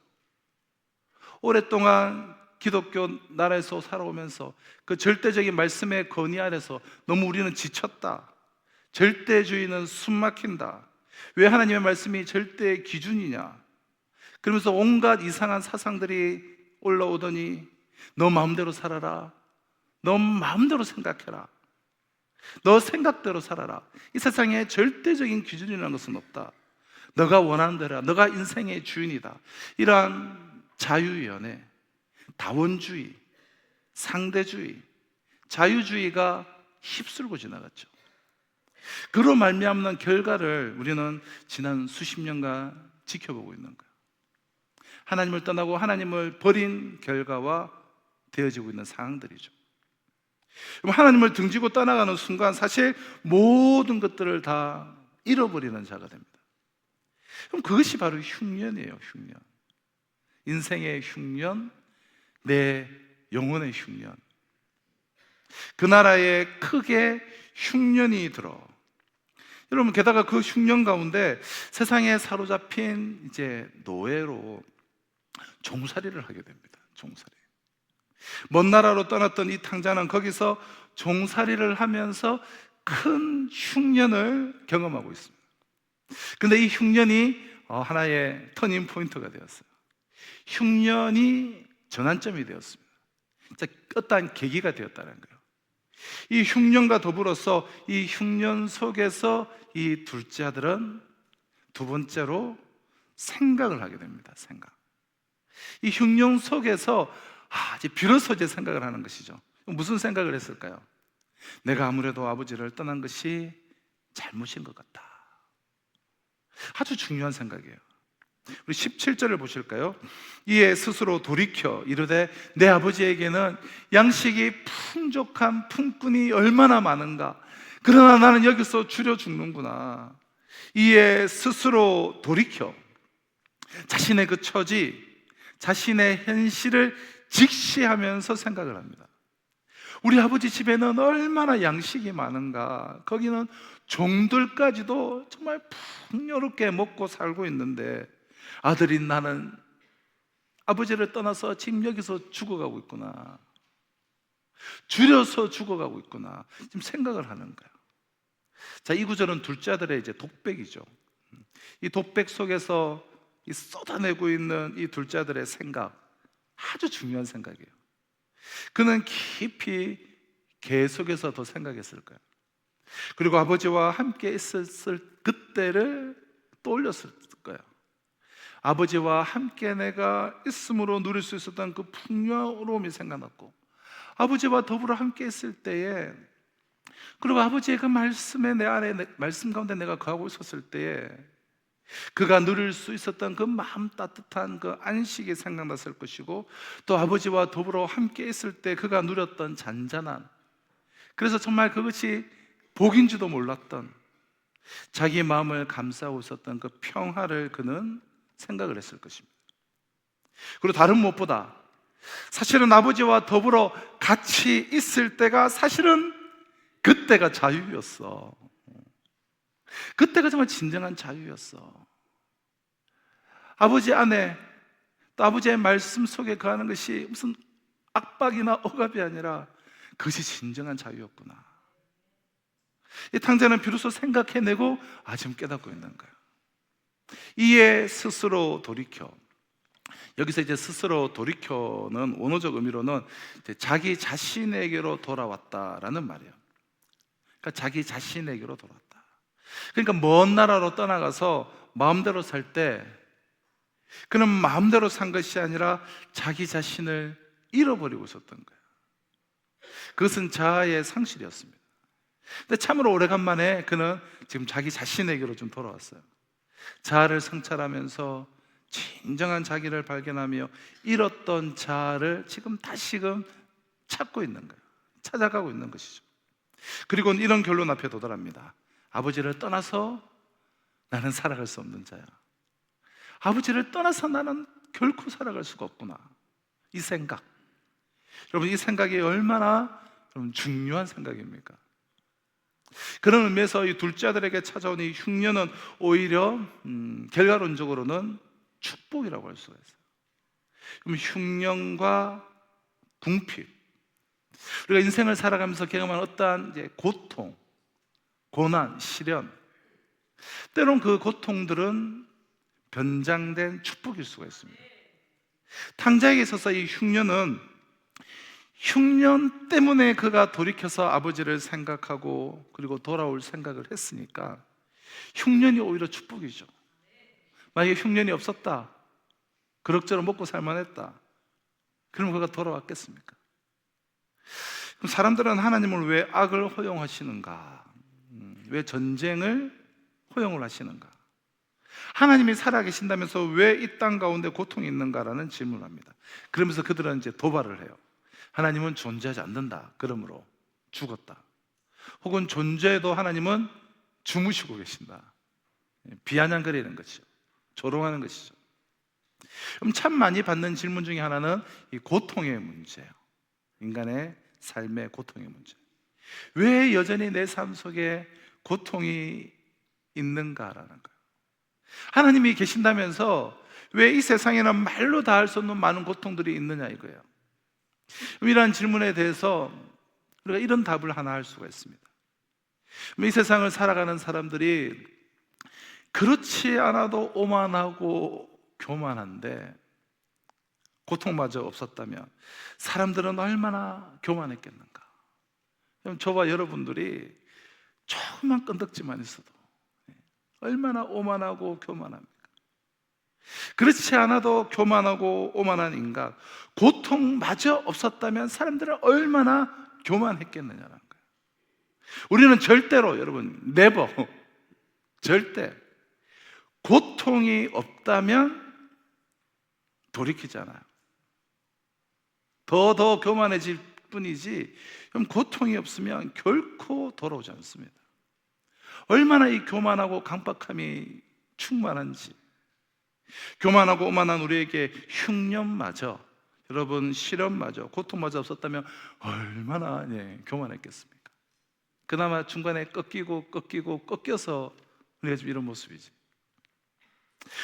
오랫동안 기독교 나라에서 살아오면서 그 절대적인 말씀의 건의 아래서 너무 우리는 지쳤다. 절대주의는 숨막힌다. 왜 하나님의 말씀이 절대의 기준이냐? 그러면서 온갖 이상한 사상들이 올라오더니 너 마음대로 살아라. 너 마음대로 생각해라. 너 생각대로 살아라. 이 세상에 절대적인 기준이라는 것은 없다. 너가 원하는 대로 해라. 너가 인생의 주인이다. 이러한 자유연애, 다원주의, 상대주의, 자유주의가 휩쓸고 지나갔죠. 그로 말미암는 결과를 우리는 지난 수십 년간 지켜보고 있는 거예요. 하나님을 떠나고 하나님을 버린 결과와 되어지고 있는 상황들이죠. 그럼 하나님을 등지고 떠나가는 순간 사실 모든 것들을 다 잃어버리는 자가 됩니다. 그럼 그것이 바로 흉년이에요. 흉년. 인생의 흉년, 내 영혼의 흉년. 그 나라에 크게 흉년이 들어. 여러분, 게다가 그 흉년 가운데 세상에 사로잡힌 노예로 종살이를 하게 됩니다. 종살이. 먼 나라로 떠났던 이 탕자는 거기서 종살이를 하면서 큰 흉년을 경험하고 있습니다. 근데 이 흉년이 하나의 터닝 포인트가 되었어요. 흉년이 전환점이 되었습니다. 어떠한 계기가 되었다는 거예요. 이 흉년과 더불어서 이 흉년 속에서 이 둘째 아들은 두 번째로 생각을 하게 됩니다. 생각. 이 흉년 속에서 이제 비로소 생각을 하는 것이죠. 무슨 생각을 했을까요? 내가 아무래도 아버지를 떠난 것이 잘못인 것 같다. 아주 중요한 생각이에요. 우리 17절을 보실까요? 이에 스스로 돌이켜 이르되 내 아버지에게는 양식이 풍족한 품꾼이 얼마나 많은가. 그러나 나는 여기서 줄여 죽는구나. 이에 스스로 돌이켜 자신의 그 처지, 자신의 현실을 직시하면서 생각을 합니다. 우리 아버지 집에는 얼마나 양식이 많은가. 거기는 종들까지도 정말 풍요롭게 먹고 살고 있는데 아들인 나는 아버지를 떠나서 지금 여기서 죽어가고 있구나. 줄여서 죽어가고 있구나. 지금 생각을 하는 거야. 자, 이 구절은 둘째 아들의 독백이죠. 이 독백 속에서 이 쏟아내고 있는 이 둘째 아들의 생각, 아주 중요한 생각이에요. 그는 깊이 계속해서 더 생각했을 거예요. 그리고 아버지와 함께 있었을 그때를 떠올렸을 거예요. 아버지와 함께 내가 있음으로 누릴 수 있었던 그 풍요로움이 생각났고, 아버지와 더불어 함께 있을 때에, 그리고 아버지의 그 말씀에 내 안에 말씀 가운데 내가 거하고 있었을 때에 그가 누릴 수 있었던 그 마음 따뜻한 그 안식이 생각났을 것이고, 또 아버지와 더불어 함께 있을 때 그가 누렸던 잔잔한, 그래서 정말 그것이 복인지도 몰랐던 자기 마음을 감싸고 있었던 그 평화를 그는 생각을 했을 것입니다. 그리고 다른 무엇보다 사실은 아버지와 더불어 같이 있을 때가 사실은 그때가 자유였어. 그때가 정말 진정한 자유였어. 아버지 안에 또 아버지의 말씀 속에 거하는 것이 무슨 압박이나 억압이 아니라 그것이 진정한 자유였구나. 이 탕자는 비로소 생각해내고 지금 깨닫고 있는 거야. 이에 스스로 돌이켜. 여기서 이제 스스로 돌이켜는 원어적 의미로는 이제 자기 자신에게로 돌아왔다라는 말이에요. 그러니까 자기 자신에게로 돌아왔다. 그러니까 먼 나라로 떠나가서 마음대로 살 때 그는 마음대로 산 것이 아니라 자기 자신을 잃어버리고 있었던 거예요. 그것은 자아의 상실이었습니다. 근데 참으로 오래간만에 그는 지금 자기 자신에게로 좀 돌아왔어요. 자아를 성찰하면서 진정한 자기를 발견하며 잃었던 자아를 지금 다시금 찾고 있는 거예요. 찾아가고 있는 것이죠. 그리고는 이런 결론 앞에 도달합니다. 아버지를 떠나서 나는 살아갈 수 없는 자야. 아버지를 떠나서 나는 결코 살아갈 수가 없구나. 이 생각, 여러분, 이 생각이 얼마나 중요한 생각입니까? 그런 의미에서 이 둘째 아들에게 찾아온 이 흉년은 오히려 결과론적으로는 축복이라고 할 수가 있어요. 그럼 흉년과 궁핍, 우리가 인생을 살아가면서 경험하는 어떠한 이제 고통, 고난, 시련, 때론 그 고통들은 변장된 축복일 수가 있습니다. 탕자에게 있어서 이 흉년은 흉년 때문에 그가 돌이켜서 아버지를 생각하고 그리고 돌아올 생각을 했으니까 흉년이 오히려 축복이죠. 만약에 흉년이 없었다, 그럭저럭 먹고 살만했다, 그러면 그가 돌아왔겠습니까? 그럼 사람들은 하나님을 왜 악을 허용하시는가? 왜 전쟁을 허용을 하시는가? 하나님이 살아계신다면서 왜 이 땅 가운데 고통이 있는가라는 질문을 합니다. 그러면서 그들은 이제 도발을 해요. 하나님은 존재하지 않는다, 그러므로 죽었다. 혹은 존재해도 하나님은 주무시고 계신다. 비아냥거리는 것이죠. 조롱하는 것이죠. 그럼 참 많이 받는 질문 중에 하나는 이 고통의 문제예요. 인간의 삶의 고통의 문제. 왜 여전히 내 삶 속에 고통이 있는가라는 거예요. 하나님이 계신다면서 왜 이 세상에는 말로 다 할 수 없는 많은 고통들이 있느냐 이거예요. 이러한 질문에 대해서 우리가 이런 답을 하나 할 수가 있습니다. 이 세상을 살아가는 사람들이 그렇지 않아도 오만하고 교만한데 고통마저 없었다면 사람들은 얼마나 교만했겠는가. 저와 여러분들이 조금만 끈덕지만 있어도 얼마나 오만하고 교만합니까? 그렇지 않아도 교만하고 오만한 인간, 고통마저 없었다면 사람들은 얼마나 교만했겠느냐는 거예요. 우리는 절대로, 여러분, never, 절대 고통이 없다면 돌이키지 않아요. 더 교만해질 뿐이지, 그럼 고통이 없으면 결코 돌아오지 않습니다. 얼마나 이 교만하고 강박함이 충만한지, 교만하고 오만한 우리에게 흉년마저, 여러분, 시련마저, 고통마저 없었다면 얼마나 교만했겠습니까? 그나마 중간에 꺾여서 우리가 지금 이런 모습이지.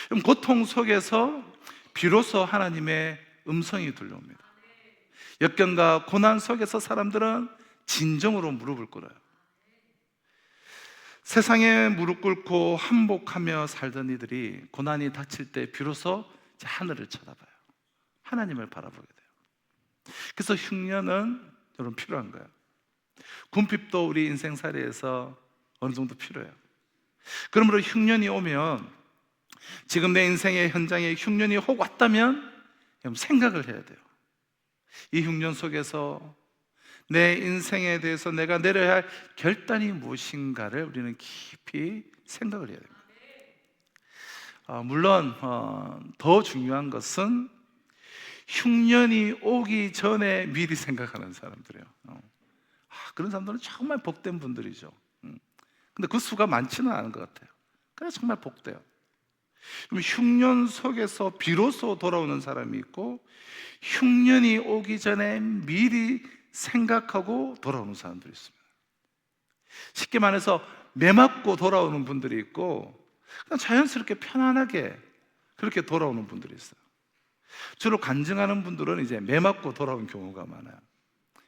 그럼 고통 속에서 비로소 하나님의 음성이 들려옵니다. 역경과 고난 속에서 사람들은 진정으로 무릎을 꿇어요. 세상에 무릎 꿇고 한복하며 살던 이들이 고난이 닥칠 때 비로소 하늘을 쳐다봐요. 하나님을 바라보게 돼요. 그래서 흉년은 여러분 필요한 거예요. 궁핍도 우리 인생살이에서 어느 정도 필요해요. 그러므로 흉년이 오면, 지금 내 인생의 현장에 흉년이 혹 왔다면 생각을 해야 돼요. 이 흉년 속에서 내 인생에 대해서 내가 내려야 할 결단이 무엇인가를 우리는 깊이 생각을 해야 됩니다. 물론 더 중요한 것은 흉년이 오기 전에 미리 생각하는 사람들이에요. 그런 사람들은 정말 복된 분들이죠. 근데 그 수가 많지는 않은 것 같아요. 그래서 정말 복돼요. 그럼 흉년 속에서 비로소 돌아오는 사람이 있고, 흉년이 오기 전에 미리 생각하고 돌아오는 사람들이 있습니다. 쉽게 말해서 매 맞고 돌아오는 분들이 있고, 그냥 자연스럽게 편안하게 그렇게 돌아오는 분들이 있어요. 주로 간증하는 분들은 이제 매 맞고 돌아온 경우가 많아요.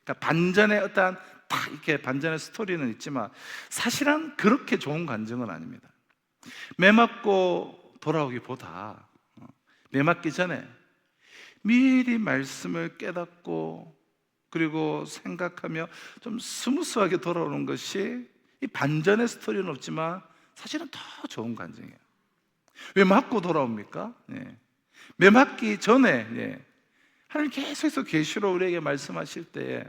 그러니까 반전의 어떠한 딱 이렇게 반전의 스토리는 있지만 사실은 그렇게 좋은 간증은 아닙니다. 매 맞고 돌아오기보다 매 맞기 전에 미리 말씀을 깨닫고 그리고 생각하며 좀 스무스하게 돌아오는 것이, 이 반전의 스토리는 없지만 사실은 더 좋은 간증이에요. 왜 맞고 돌아옵니까? 매 맞기 전에 하나님 계속해서 계시로 우리에게 말씀하실 때에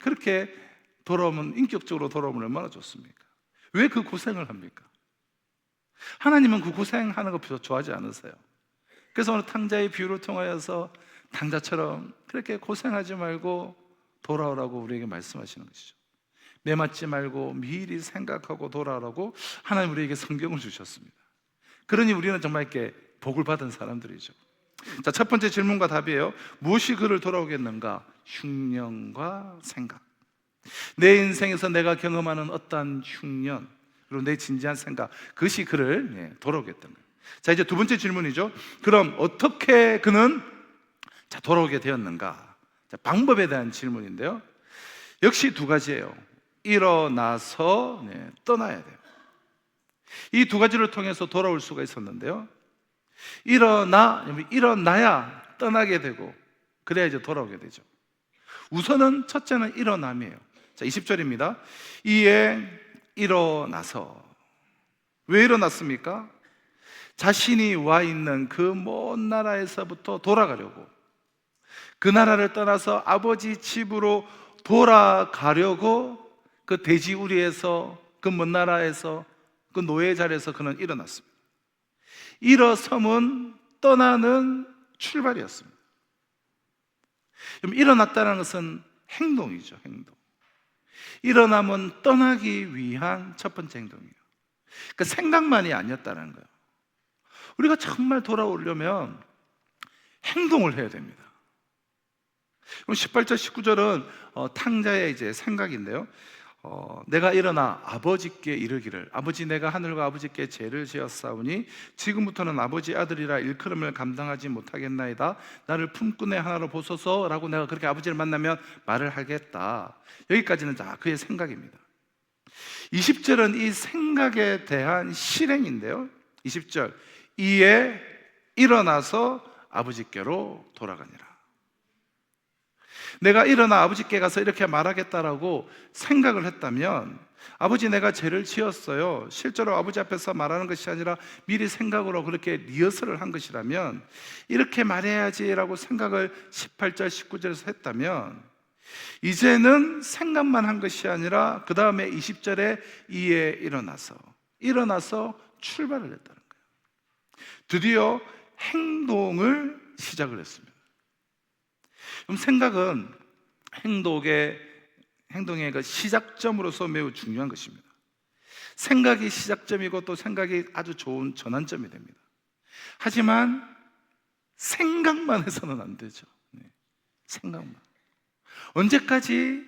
그렇게 돌아오면, 인격적으로 돌아오면 얼마나 좋습니까? 왜 그 고생을 합니까? 하나님은 그 고생하는 거 별로 좋아하지 않으세요. 그래서 오늘 탕자의 비유를 통하여서 탕자처럼 그렇게 고생하지 말고 돌아오라고 우리에게 말씀하시는 것이죠. 매 맞지 말고 미리 생각하고 돌아오라고 하나님 우리에게 성경을 주셨습니다. 그러니 우리는 정말 이렇게 복을 받은 사람들이죠. 자, 첫 번째 질문과 답이에요. 무엇이 그를 돌아오겠는가? 흉년과 생각. 내 인생에서 내가 경험하는 어떠한 흉년, 그리고 내 진지한 생각, 그것이 그를 돌아오겠다는 거예요. 자, 이제 두 번째 질문이죠. 그럼 어떻게 그는 돌아오게 되었는가? 자, 방법에 대한 질문인데요. 역시 두 가지예요. 일어나서 떠나야 돼요. 이 두 가지를 통해서 돌아올 수가 있었는데요. 일어나야 떠나게 되고, 그래야 이제 돌아오게 되죠. 우선은 첫째는 일어남이에요. 자, 20절입니다. 이에 일어나서. 왜 일어났습니까? 자신이 와 있는 그 먼 나라에서부터 돌아가려고, 그 나라를 떠나서 아버지 집으로 돌아가려고 그 돼지우리에서, 그 먼 나라에서, 그 노예 자리에서 그는 일어났습니다. 일어섬은 떠나는 출발이었습니다. 그럼 일어났다는 것은 행동이죠, 행동. 일어남은 떠나기 위한 첫 번째 행동이에요. 그러니까 생각만이 아니었다는 거예요. 우리가 정말 돌아오려면 행동을 해야 됩니다. 그럼 18절, 19절은 탕자의 이제 생각인데요. 내가 일어나 아버지께 이르기를, 아버지, 내가 하늘과 아버지께 죄를 지었사오니 지금부터는 아버지 아들이라 일컬음을 감당하지 못하겠나이다. 나를 품꾼의 하나로 보소서라고 내가 그렇게 아버지를 만나면 말을 하겠다. 여기까지는 다 그의 생각입니다. 20절은 이 생각에 대한 실행인데요. 20절, 이에 일어나서 아버지께로 돌아가니라. 내가 일어나 아버지께 가서 이렇게 말하겠다라고 생각을 했다면, 아버지, 내가 죄를 지었어요, 실제로 아버지 앞에서 말하는 것이 아니라 미리 생각으로 그렇게 리허설을 한 것이라면, 이렇게 말해야지라고 생각을 18절 19절에서 했다면, 이제는 생각만 한 것이 아니라 그 다음에 20절에 이에 일어나서 출발을 했다는 거예요. 드디어 행동을 시작을 했습니다. 그럼 생각은 행동의 그 시작점으로서 매우 중요한 것입니다. 생각이 시작점이고 또 생각이 아주 좋은 전환점이 됩니다. 하지만 생각만 해서는 안 되죠. 생각만. 언제까지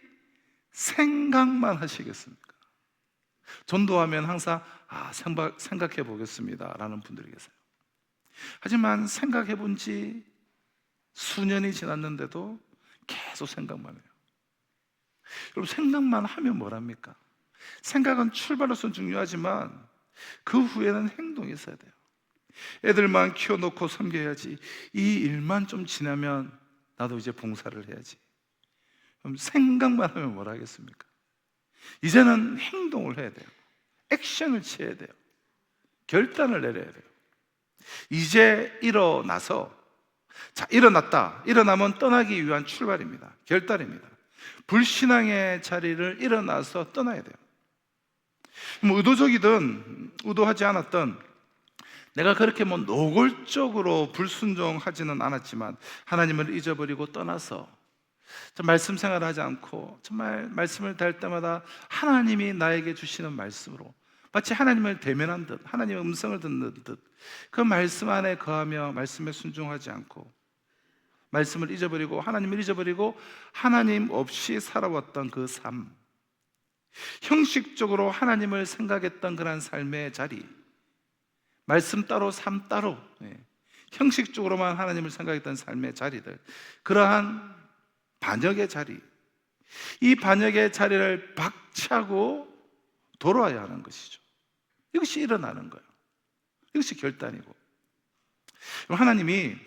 생각만 하시겠습니까? 전도하면 항상 생각해 보겠습니다 라는 분들이 계세요. 하지만 생각해 본 지 수년이 지났는데도 계속 생각만 해요. 여러분, 생각만 하면 뭐랍니까? 생각은 출발로서는 중요하지만 그 후에는 행동이 있어야 돼요. 애들만 키워놓고 섬겨야지, 이 일만 좀 지나면 나도 이제 봉사를 해야지. 그럼 생각만 하면 뭘 하겠습니까? 이제는 행동을 해야 돼요. 액션을 취해야 돼요. 결단을 내려야 돼요. 이제 일어나서, 일어났다. 일어나면 떠나기 위한 출발입니다. 결단입니다. 불신앙의 자리를 일어나서 떠나야 돼요. 의도적이든 의도하지 않았든 내가 그렇게 노골적으로 불순종하지는 않았지만 하나님을 잊어버리고 떠나서 말씀 생활을 하지 않고 정말 말씀을 달 때마다 하나님이 나에게 주시는 말씀으로, 마치 하나님을 대면한 듯, 하나님의 음성을 듣는 듯 그 말씀 안에 거하며 말씀에 순종하지 않고 말씀을 잊어버리고 하나님을 잊어버리고 하나님 없이 살아왔던 그 삶, 형식적으로 하나님을 생각했던 그런 삶의 자리, 말씀 따로 삶 따로, 형식적으로만 하나님을 생각했던 삶의 자리들, 그러한 반역의 자리, 이 반역의 자리를 박차고 돌아와야 하는 것이죠. 이것이 일어나는 거예요. 이것이 결단이고, 하나님이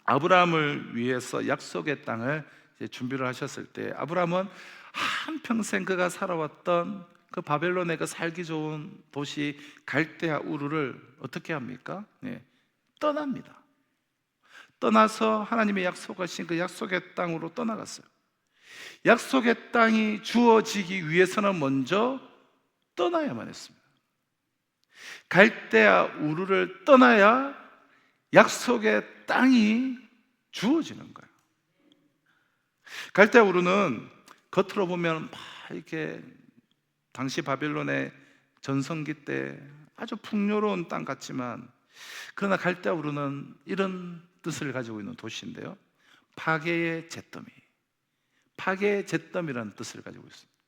아브라함을 위해서 약속의 땅을 준비를 하셨을 때, 아브라함은 한평생 그가 살아왔던 그 바벨론의 그 살기 좋은 도시 갈대아 우르를 어떻게 합니까? 떠납니다. 떠나서 하나님의 약속하신 그 약속의 땅으로 떠나갔어요. 약속의 땅이 주어지기 위해서는 먼저 떠나야만 했습니다. 갈대아 우르를 떠나야 약속의 땅이 주어지는 거예요. 갈대아 우르는 겉으로 보면 막 이렇게 당시 바벨론의 전성기 때 아주 풍요로운 땅 같지만, 그러나 갈대아 우르는 이런 뜻을 가지고 있는 도시인데요, 파괴의 잿더미, 파괴의 잿더미라는 뜻을 가지고 있습니다.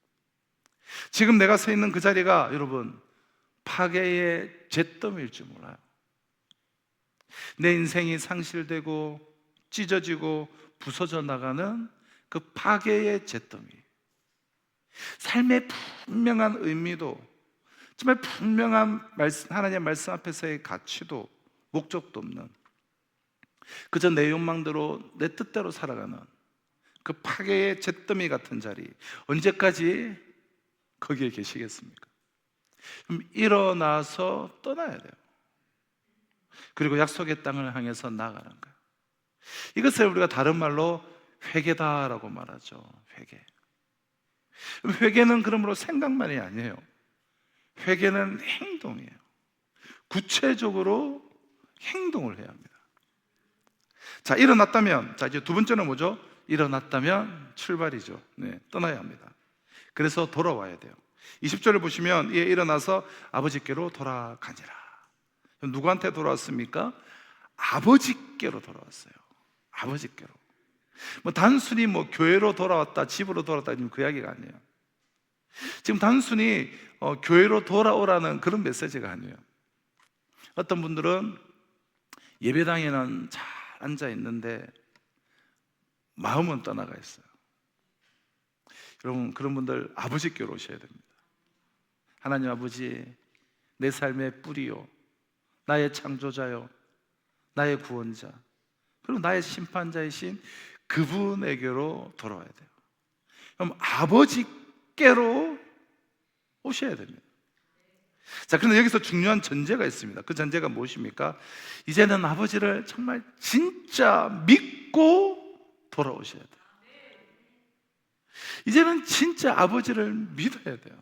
지금 내가 서 있는 그 자리가 여러분 파괴의 잿더미일 줄 몰라요. 내 인생이 상실되고 찢어지고 부서져 나가는 그 파괴의 잿더미, 삶의 분명한 의미도, 정말 분명한 하나님의 말씀 앞에서의 가치도 목적도 없는, 그저 내 욕망대로 내 뜻대로 살아가는 그 파괴의 잿더미 같은 자리, 언제까지 거기에 계시겠습니까? 그럼 일어나서 떠나야 돼요. 그리고 약속의 땅을 향해서 나아가는 거예요. 이것을 우리가 다른 말로 회개다라고 말하죠. 회개. 회개는 그러므로 생각만이 아니에요. 회개는 행동이에요. 구체적으로 행동을 해야 합니다. 자, 일어났다면, 자, 이제 두 번째는 뭐죠? 일어났다면 출발이죠. 떠나야 합니다. 그래서 돌아와야 돼요. 20절을 보시면, 이에 일어나서 아버지께로 돌아가니라. 누구한테 돌아왔습니까? 아버지께로 돌아왔어요. 아버지께로. 단순히 교회로 돌아왔다, 집으로 돌아왔다, 그 이야기가 아니에요. 지금 단순히 교회로 돌아오라는 그런 메시지가 아니에요. 어떤 분들은 예배당에는 잘 앉아 있는데 마음은 떠나가 있어요. 여러분, 그런 분들 아버지께로 오셔야 됩니다. 하나님 아버지, 내 삶의 뿌리요, 나의 창조자요, 나의 구원자, 그리고 나의 심판자이신 그분에게로 돌아와야 돼요. 그럼 아버지께로 오셔야 됩니다. 자, 그런데 여기서 중요한 전제가 있습니다. 그 전제가 무엇입니까? 이제는 아버지를 정말 진짜 믿고 돌아오셔야 돼요. 이제는 진짜 아버지를 믿어야 돼요.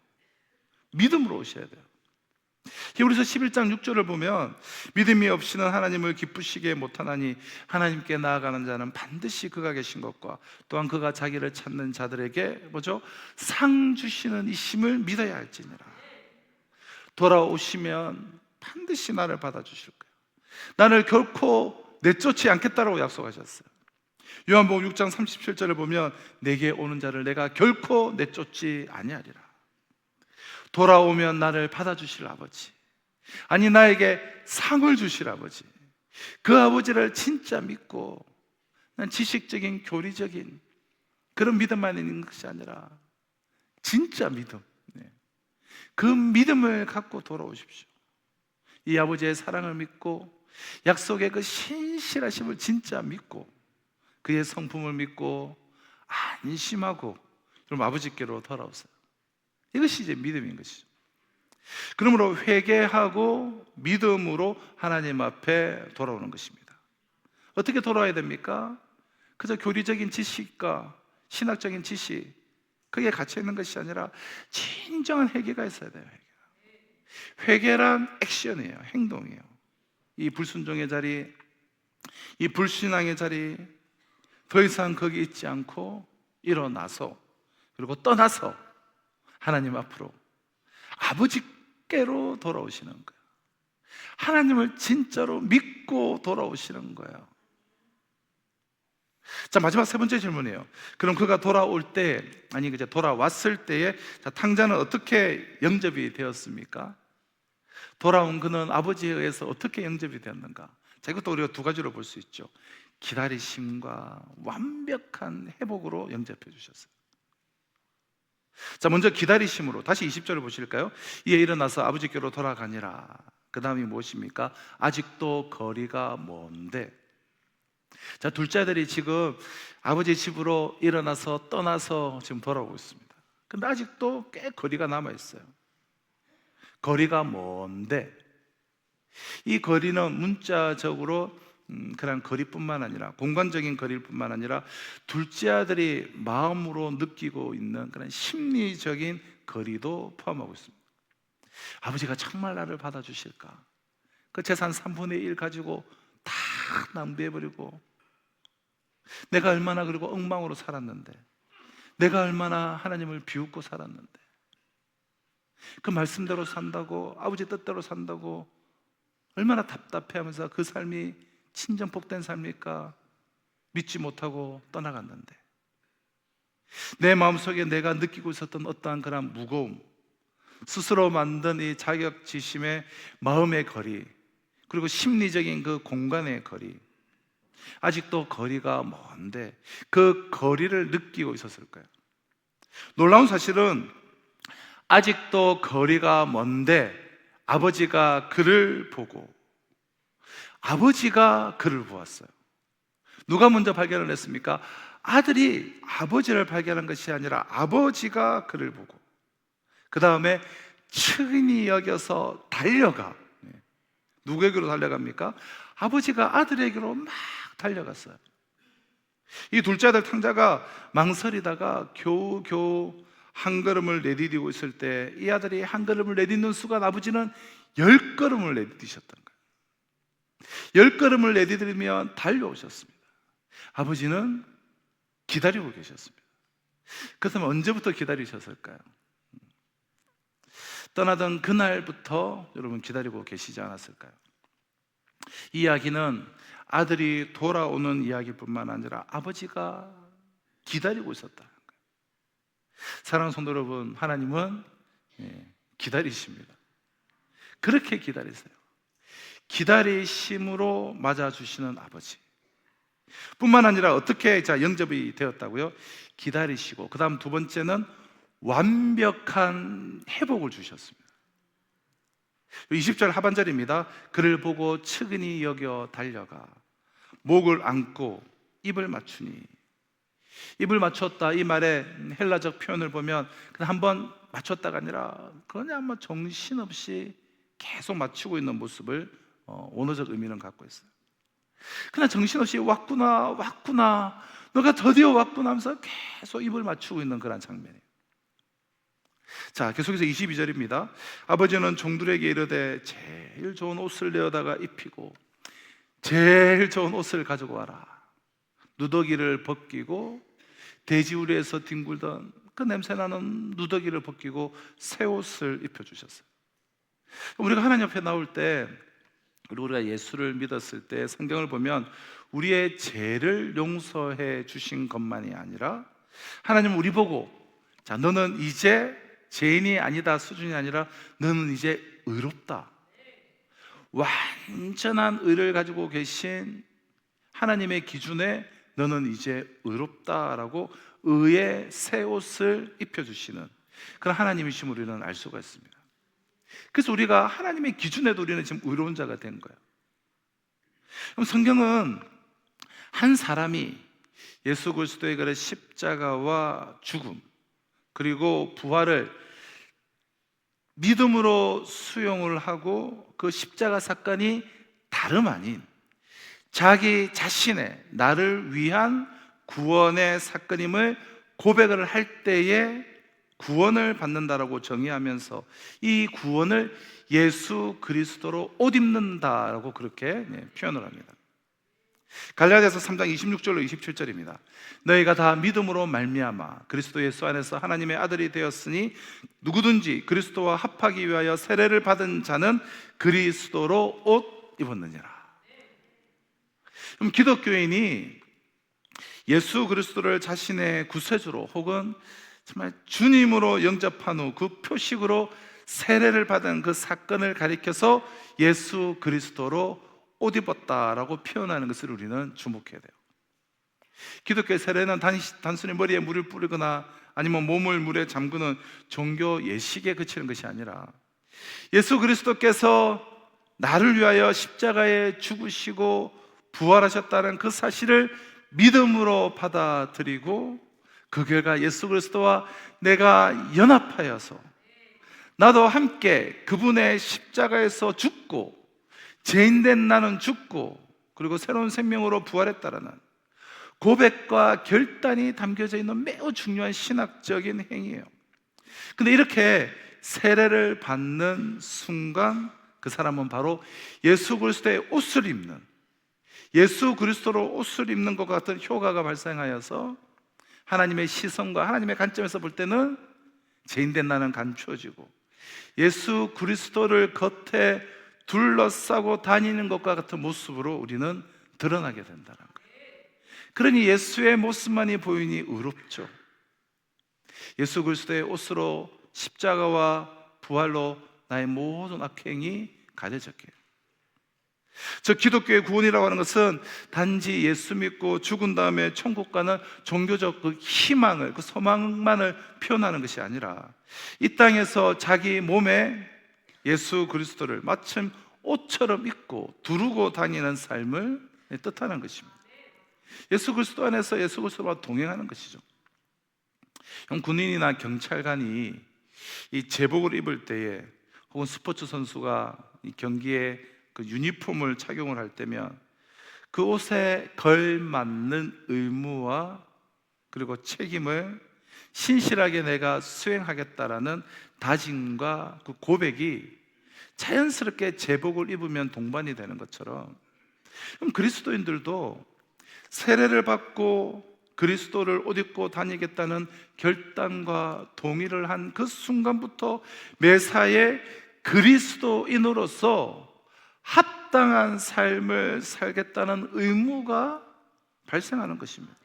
믿음으로 오셔야 돼요. 히브리서 11장 6절을 보면, 믿음이 없이는 하나님을 기쁘시게 못하나니 하나님께 나아가는 자는 반드시 그가 계신 것과 또한 그가 자기를 찾는 자들에게 뭐죠? 상 주시는 이심을 믿어야 할지니라. 돌아오시면 반드시 나를 받아주실 거예요. 나를 결코 내쫓지 않겠다라고 약속하셨어요. 요한복음 6장 37절을 보면, 내게 오는 자를 내가 결코 내쫓지 아니하리라. 돌아오면 나를 받아주실 아버지, 아니 나에게 상을 주실 아버지, 그 아버지를 진짜 믿고, 난 지식적인 교리적인 그런 믿음만 있는 것이 아니라 진짜 믿음, 그 믿음을 갖고 돌아오십시오. 이 아버지의 사랑을 믿고, 약속의 그 신실하심을 진짜 믿고, 그의 성품을 믿고 안심하고 그럼 아버지께로 돌아오세요. 이것이 이제 믿음인 것이죠. 그러므로 회개하고 믿음으로 하나님 앞에 돌아오는 것입니다. 어떻게 돌아와야 됩니까? 그저 교리적인 지식과 신학적인 지식, 그게 갇혀 있는 것이 아니라 진정한 회개가 있어야 돼요. 회개란 액션이에요. 행동이에요. 이 불순종의 자리, 이 불신앙의 자리, 더 이상 거기 있지 않고 일어나서, 그리고 떠나서 하나님 앞으로, 아버지께로 돌아오시는 거예요. 하나님을 진짜로 믿고 돌아오시는 거예요. 자, 마지막 세 번째 질문이에요. 그럼 그가 돌아올 때, 아니 이제 돌아왔을 때에 자, 탕자는 어떻게 영접이 되었습니까? 돌아온 그는 아버지에 의해서 어떻게 영접이 되었는가? 자, 이것도 우리가 두 가지로 볼 수 있죠. 기다리심과 완벽한 회복으로 영접해 주셨어요. 자, 먼저 기다리심으로 다시 20절을 보실까요? 이에 일어나서 아버지께로 돌아가니라. 그 다음이 무엇입니까? 아직도 거리가 먼데. 자, 둘째 아들이 지금 아버지 집으로 일어나서 떠나서 지금 돌아오고 있습니다. 근데 아직도 꽤 거리가 남아 있어요. 거리가 먼데, 이 거리는 문자적으로 그냥 거리뿐만 아니라 공간적인 거리일 뿐만 아니라 둘째 아들이 마음으로 느끼고 있는 그런 심리적인 거리도 포함하고 있습니다. 아버지가 정말 나를 받아주실까? 그 재산 3분의 1 가지고 다 낭비해버리고, 내가 얼마나 그리고 엉망으로 살았는데, 내가 얼마나 하나님을 비웃고 살았는데, 그 말씀대로 산다고, 아버지 뜻대로 산다고 얼마나 답답해하면서 그 삶이 친정 복된 삶일까 믿지 못하고 떠나갔는데, 내 마음속에 내가 느끼고 있었던 어떠한 그런 무거움, 스스로 만든 이 자격지심의 마음의 거리, 그리고 심리적인 그 공간의 거리, 아직도 거리가 먼데 그 거리를 느끼고 있었을 거예요. 놀라운 사실은 아직도 거리가 먼데 아버지가 그를 보고 아버지가 그를 보았어요. 누가 먼저 발견을 했습니까? 아들이 아버지를 발견한 것이 아니라 아버지가 그를 보고 그 다음에 측은히 여겨서 달려가. 누구에게로 달려갑니까? 아버지가 아들에게로 막 달려갔어요. 이 둘째 아들 탕자가 망설이다가 겨우겨우 한 걸음을 내디디고 있을 때 이 아들이 한 걸음을 내딛는 순간 아버지는 10걸음을 내디디셨던 거예요. 10걸음을 내디디면 달려오셨습니다. 아버지는 기다리고 계셨습니다. 그렇다면 언제부터 기다리셨을까요? 떠나던 그날부터 여러분 기다리고 계시지 않았을까요? 이 이야기는 아들이 돌아오는 이야기일 뿐만 아니라 아버지가 기다리고 있었다는 거예요. 사랑하는 성도 여러분, 하나님은 기다리십니다. 그렇게 기다리세요. 기다리심으로 맞아주시는 아버지 뿐만 아니라 어떻게 영접이 되었다고요? 기다리시고, 그 다음 두 번째는 완벽한 회복을 주셨습니다. 20절 하반절입니다. 그를 보고 측은히 여겨 달려가 목을 안고 입을 맞추니. 입을 맞췄다, 이 말의 헬라적 표현을 보면 그냥 한번 맞췄다가 아니라 그냥 뭐 정신없이 계속 맞추고 있는 모습을 원어적 의미는 갖고 있어요. 그냥 정신없이 왔구나 너가 드디어 왔구나 하면서 계속 입을 맞추고 있는 그런 장면이에요. 자, 계속해서 22절입니다. 아버지는 종들에게 이르되 제일 좋은 옷을 내어다가 입히고 제일 좋은 옷을 가지고 와라. 누더기를 벗기고 돼지우리에서 뒹굴던 그 냄새나는 누더기를 벗기고 새 옷을 입혀주셨어요. 우리가 하나님 앞에 나올 때, 그리고 우리가 예수를 믿었을 때 성경을 보면 우리의 죄를 용서해 주신 것만이 아니라 하나님은 우리 보고 자, 너는 이제 죄인이 아니다 수준이 아니라 너는 이제 의롭다, 완전한 의를 가지고 계신 하나님의 기준에 너는 이제 의롭다라고 의의 새 옷을 입혀주시는 그런 하나님이심을 우리는 알 수가 있습니다. 그래서 우리가 하나님의 기준에도 우리는 지금 의로운 자가 된 거예요. 그럼 성경은 한 사람이 예수 그리스도의 그 십자가와 죽음 그리고 부활을 믿음으로 수용을 하고 그 십자가 사건이 다름 아닌 자기 자신의 나를 위한 구원의 사건임을 고백을 할 때에 구원을 받는다라고 정의하면서 이 구원을 예수 그리스도로 옷 입는다라고 그렇게 표현을 합니다. 갈라디아서 3장 26절로 27절입니다. 너희가 다 믿음으로 말미암아 그리스도 예수 안에서 하나님의 아들이 되었으니 누구든지 그리스도와 합하기 위하여 세례를 받은 자는 그리스도로 옷 입었느니라. 그럼 기독교인이 예수 그리스도를 자신의 구세주로 혹은 정말 주님으로 영접한 후 그 표식으로 세례를 받은 그 사건을 가리켜서 예수 그리스도로 옷 입었다라고 표현하는 것을 우리는 주목해야 돼요. 기독교의 세례는 단순히 머리에 물을 뿌리거나 아니면 몸을 물에 잠그는 종교 예식에 그치는 것이 아니라 예수 그리스도께서 나를 위하여 십자가에 죽으시고 부활하셨다는 그 사실을 믿음으로 받아들이고 그 결과 예수 그리스도와 내가 연합하여서 나도 함께 그분의 십자가에서 죽고 죄인된 나는 죽고 그리고 새로운 생명으로 부활했다라는 고백과 결단이 담겨져 있는 매우 중요한 신학적인 행위예요. 근데 이렇게 세례를 받는 순간 그 사람은 바로 예수 그리스도의 옷을 입는, 예수 그리스도로 옷을 입는 것 같은 효과가 발생하여서 하나님의 시선과 하나님의 관점에서 볼 때는 죄인된 나는 감추어지고 예수 그리스도를 겉에 둘러싸고 다니는 것과 같은 모습으로 우리는 드러나게 된다는 거예요. 그러니 예수의 모습만이 보이니 의롭죠. 예수 그리스도의 옷으로 십자가와 부활로 나의 모든 악행이 가려졌게 해요. 저 기독교의 구원이라고 하는 것은 단지 예수 믿고 죽은 다음에 천국 가는 종교적 그 희망을, 그 소망만을 표현하는 것이 아니라 이 땅에서 자기 몸에 예수 그리스도를 마침 옷처럼 입고 두르고 다니는 삶을 뜻하는 것입니다. 예수 그리스도 안에서 예수 그리스도와 동행하는 것이죠. 군인이나 경찰관이 이 제복을 입을 때에 혹은 스포츠 선수가 이 경기에 그 유니폼을 착용을 할 때면 그 옷에 걸맞는 의무와 그리고 책임을 신실하게 내가 수행하겠다라는 다짐과 그 고백이 자연스럽게 제복을 입으면 동반이 되는 것처럼 그럼 그리스도인들도 세례를 받고 그리스도를 옷 입고 다니겠다는 결단과 동의를 한 그 순간부터 매사에 그리스도인으로서 합당한 삶을 살겠다는 의무가 발생하는 것입니다.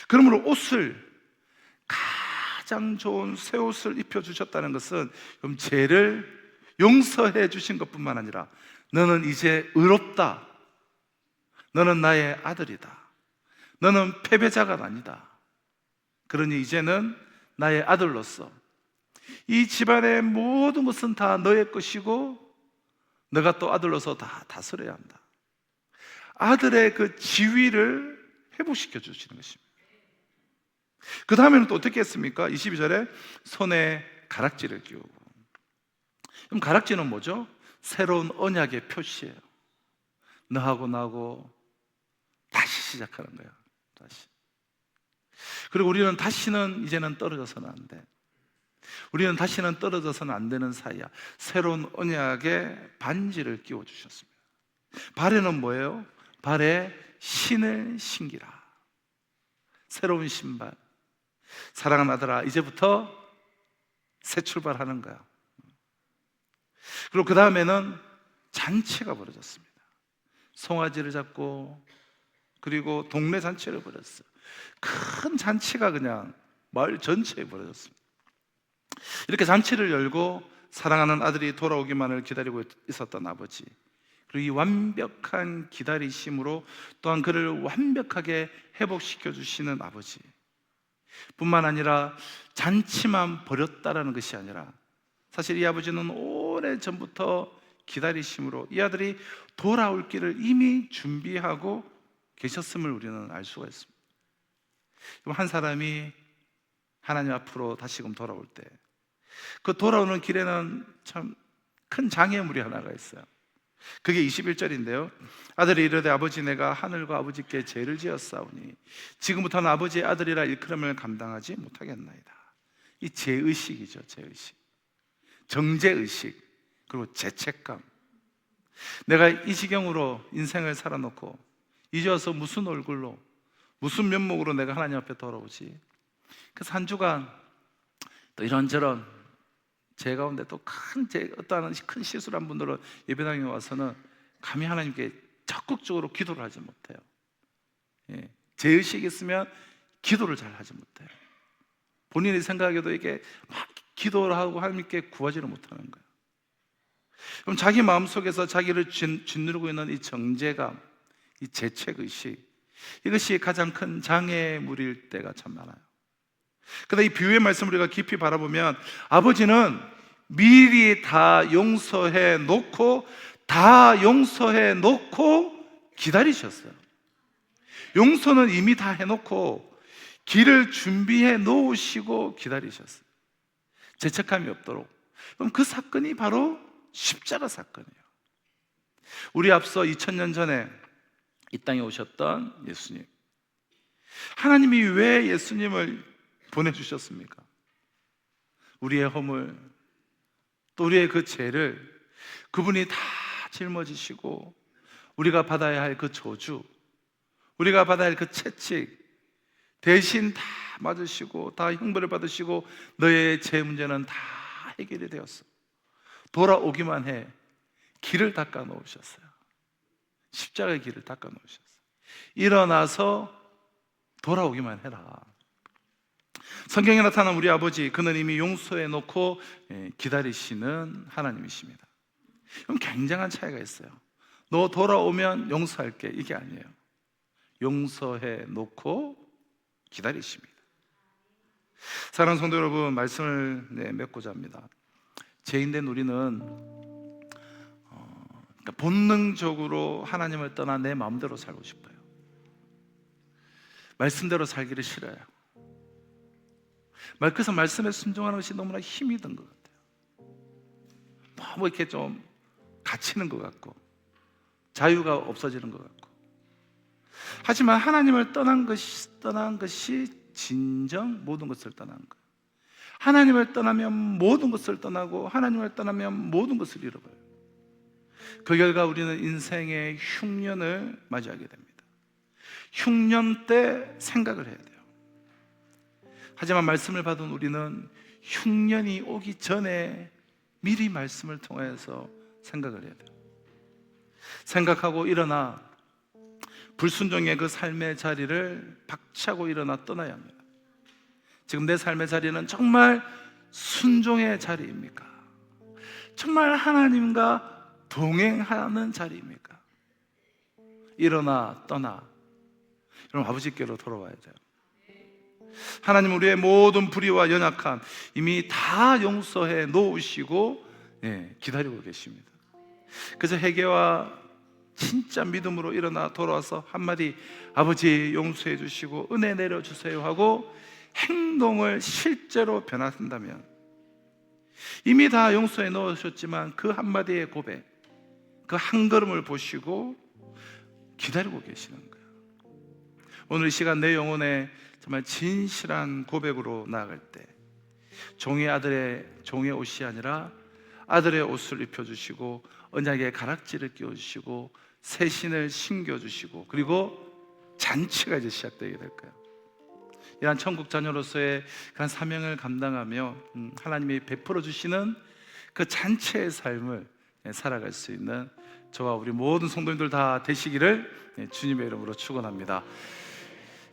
그러므로 옷을 가장 좋은 새 옷을 입혀주셨다는 것은 그럼 죄를 용서해 주신 것뿐만 아니라 너는 이제 의롭다, 너는 나의 아들이다, 너는 패배자가 아니다, 그러니 이제는 나의 아들로서 이 집안의 모든 것은 다 너의 것이고 너가 또 아들로서 다 다스려야 한다. 아들의 그 지위를 회복시켜 주시는 것입니다. 그 다음에는 또 어떻게 했습니까? 22절에 손에 가락지를 끼우고. 그럼 가락지는 뭐죠? 새로운 언약의 표시예요. 너하고 나하고 다시 시작하는 거예요. 다시. 그리고 우리는 다시는 이제는 떨어져서는 안 돼. 우리는 다시는 떨어져서는 안 되는 사이야. 새로운 언약의 반지를 끼워 주셨습니다. 발에는 뭐예요? 발에 신을 신기라. 새로운 신발. 사랑하는 아들아, 이제부터 새 출발하는 거야. 그리고 그 다음에는 잔치가 벌어졌습니다. 송아지를 잡고 그리고 동네 잔치를 벌였어요. 큰 잔치가 그냥 마을 전체에 벌어졌습니다. 이렇게 잔치를 열고 사랑하는 아들이 돌아오기만을 기다리고 있었던 아버지, 그리고 이 완벽한 기다리심으로 또한 그를 완벽하게 회복시켜 주시는 아버지 뿐만 아니라 잔치만 벌였다라는 것이 아니라 사실 이 아버지는 오래전부터 기다리심으로 이 아들이 돌아올 길을 이미 준비하고 계셨음을 우리는 알 수가 있습니다. 한 사람이 하나님 앞으로 다시금 돌아올 때 그 돌아오는 길에는 참 큰 장애물이 하나가 있어요. 그게 21절인데요 아들이 이르되 아버지 내가 하늘과 아버지께 죄를 지었사오니 지금부터는 아버지의 아들이라 일컬음을 감당하지 못하겠나이다. 이 죄의식이죠. 죄의식, 정죄의식, 그리고 죄책감. 내가 이 지경으로 인생을 살아놓고 이제 와서 무슨 얼굴로 무슨 면목으로 내가 하나님 앞에 돌아오지. 그래서 한 주간 또 이런저런 제 가운데 또 어떠한 큰 실수를 한 분들은 예배당에 와서는 감히 하나님께 적극적으로 기도를 하지 못해요. 예, 제의식이 있으면 기도를 잘 하지 못해요. 본인이 생각해도 이게 막 기도를 하고 하나님께 구하지를 못하는 거예요. 그럼 자기 마음속에서 자기를 짓누르고 있는 이 정죄감, 이 죄책의식, 이것이 가장 큰 장애물일 때가 참 많아요. 그런데 이 비유의 말씀을 우리가 깊이 바라보면 아버지는 미리 다 용서해 놓고 기다리셨어요. 용서는 이미 다 해놓고 길을 준비해 놓으시고 기다리셨어요. 죄책감이 없도록. 그럼 그 사건이 바로 십자가 사건이에요. 우리 앞서 2000년 전에 이 땅에 오셨던 예수님, 하나님이 왜 예수님을 보내주셨습니까? 우리의 허물, 또 우리의 그 죄를 그분이 다 짊어지시고 우리가 받아야 할 그 저주, 우리가 받아야 할 그 채찍 대신 다 맞으시고 다 형벌을 받으시고 너의 죄 문제는 다 해결이 되었어. 돌아오기만 해. 길을 닦아 놓으셨어요. 십자가의 길을 닦아 놓으셨어요. 일어나서 돌아오기만 해라. 성경에 나타난 우리 아버지, 그는 이미 용서해 놓고 기다리시는 하나님이십니다. 그럼 굉장한 차이가 있어요. 너 돌아오면 용서할게, 이게 아니에요. 용서해 놓고 기다리십니다. 사랑하는 성도 여러분, 말씀을 맺고자 합니다. 죄인된 우리는 본능적으로 하나님을 떠나 내 마음대로 살고 싶어요. 말씀대로 살기를 싫어요. 그래서 말씀에 순종하는 것이 너무나 힘이 든 것 같아요. 너무 이렇게 좀 갇히는 것 같고 자유가 없어지는 것 같고. 하지만 하나님을 떠난 것이 진정 모든 것을 떠난 거예요. 하나님을 떠나면 모든 것을 떠나고 하나님을 떠나면 모든 것을 잃어버려요. 그 결과 우리는 인생의 흉년을 맞이하게 됩니다. 흉년 때 생각을 해야 돼요. 하지만 말씀을 받은 우리는 흉년이 오기 전에 미리 말씀을 통해서 생각을 해야 돼요. 생각하고 일어나 불순종의 그 삶의 자리를 박차고 일어나 떠나야 합니다. 지금 내 삶의 자리는 정말 순종의 자리입니까? 정말 하나님과 동행하는 자리입니까? 일어나 떠나. 그럼 아버지께로 돌아와야 돼요. 하나님 우리의 모든 불의와 연약함 이미 다 용서해 놓으시고 기다리고 계십니다. 그래서 회개와 진짜 믿음으로 일어나 돌아와서 한마디 아버지 용서해 주시고 은혜 내려주세요 하고 행동을 실제로 변화한다면 이미 다 용서해 놓으셨지만 그 한마디의 고백, 그 한 걸음을 보시고 기다리고 계시는 거예요. 오늘 이 시간 내 영혼에 정말 진실한 고백으로 나아갈 때 종의 옷이 아니라 아들의 옷을 입혀주시고 언약의 가락지를 끼워주시고 새 신을 신겨주시고 그리고 잔치가 이제 시작되게 될 거예요. 이러한 천국 자녀로서의 그런 사명을 감당하며 하나님이 베풀어 주시는 그 잔치의 삶을 살아갈 수 있는 저와 우리 모든 성도님들 다 되시기를 주님의 이름으로 축원합니다.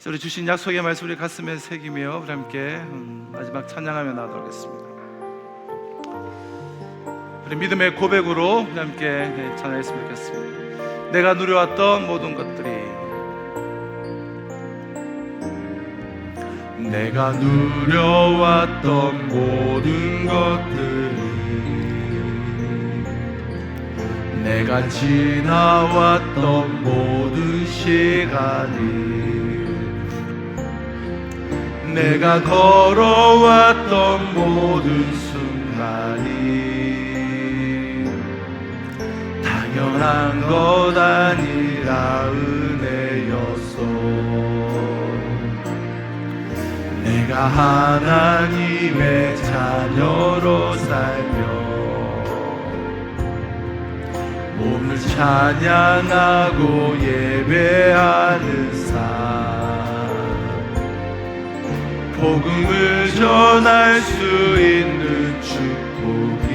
우리 주신 약속의 말씀 우리 가슴에 새기며 우리 함께 마지막 찬양하며 나아가도록 하겠습니다. 우리 믿음의 고백으로 우리 함께 찬양했으면 좋겠습니다. 내가 누려왔던 모든 것들이, 내가 누려왔던 모든 것들이, 내가 지나왔던 모든 시간이, 내가 걸어왔던 모든 순간이 당연한 것 아니라 은혜였어. 내가 하나님의 자녀로 살며 몸을 찬양하고 예배하는 삶, 복음을 전할 수 있는 축복이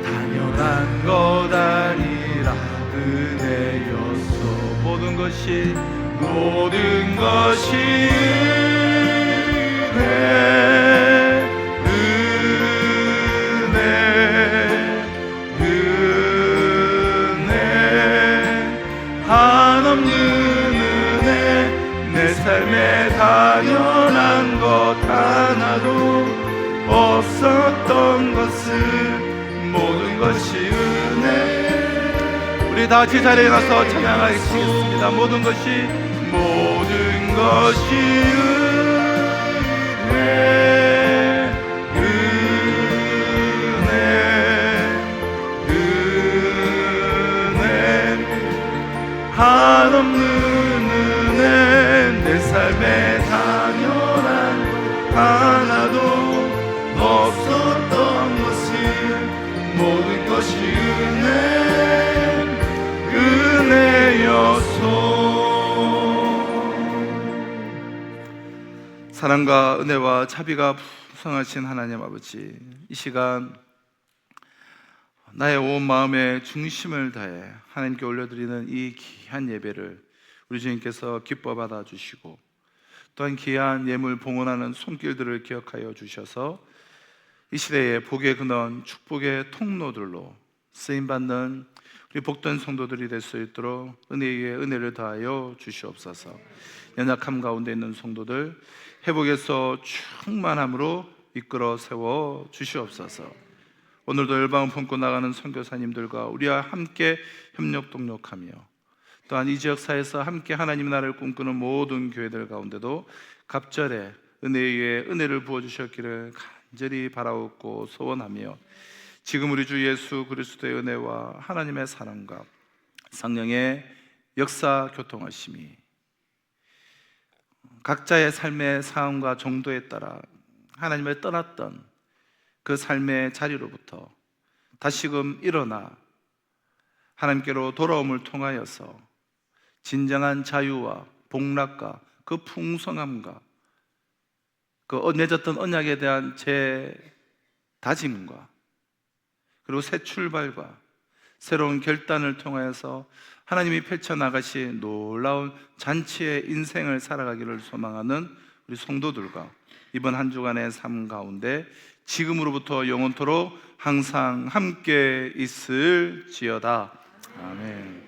당연한 것 아니라 은혜였어. 모든 것이 모든 것이 은혜 한없는 은혜 내 삶에 당연한 것 하나도 없었던 것은 모든 것이 은혜. 우리 다 같이 자리에 가서 찬양하겠습니다. 모든 것이 은혜 한없는 은혜 내 삶에 당연한 하나도 없었던 것은 모든 것이 은혜여서. 사랑과 은혜와 자비가 풍성하신 하나님 아버지, 이 시간 나의 온 마음의 중심을 다해 하나님께 올려드리는 이 귀한 예배를 우리 주님께서 기뻐 받아주시고 또한 귀한 예물 봉헌하는 손길들을 기억하여 주셔서 이 시대에 복의 근원, 축복의 통로들로 쓰임받는 우리 복된 성도들이 될 수 있도록 은혜 위에 은혜를 더하여 주시옵소서. 연약함 가운데 있는 성도들 회복에서 충만함으로 이끌어 세워 주시옵소서. 오늘도 열방을 품고 나가는 선교사님들과 우리와 함께 협력 동력하며 또한 이 지역사회에서 함께 하나님 나라를 꿈꾸는 모든 교회들 가운데도 갑절에 은혜 위에 은혜를 부어주셨기를 간절히 바라옵고 소원하며 지금 우리 주 예수 그리스도의 은혜와 하나님의 사랑과 성령의 역사 교통하심이 각자의 삶의 상황과 정도에 따라 하나님을 떠났던 그 삶의 자리로부터 다시금 일어나 하나님께로 돌아옴을 통하여서 진정한 자유와 복락과 그 풍성함과 그 맺었던 언약에 대한 제 다짐과 그리고 새 출발과 새로운 결단을 통하여서 하나님이 펼쳐나가신 놀라운 잔치의 인생을 살아가기를 소망하는 우리 성도들과 이번 한 주간의 삶 가운데 지금으로부터 영원토록 항상 함께 있을지어다. 아멘.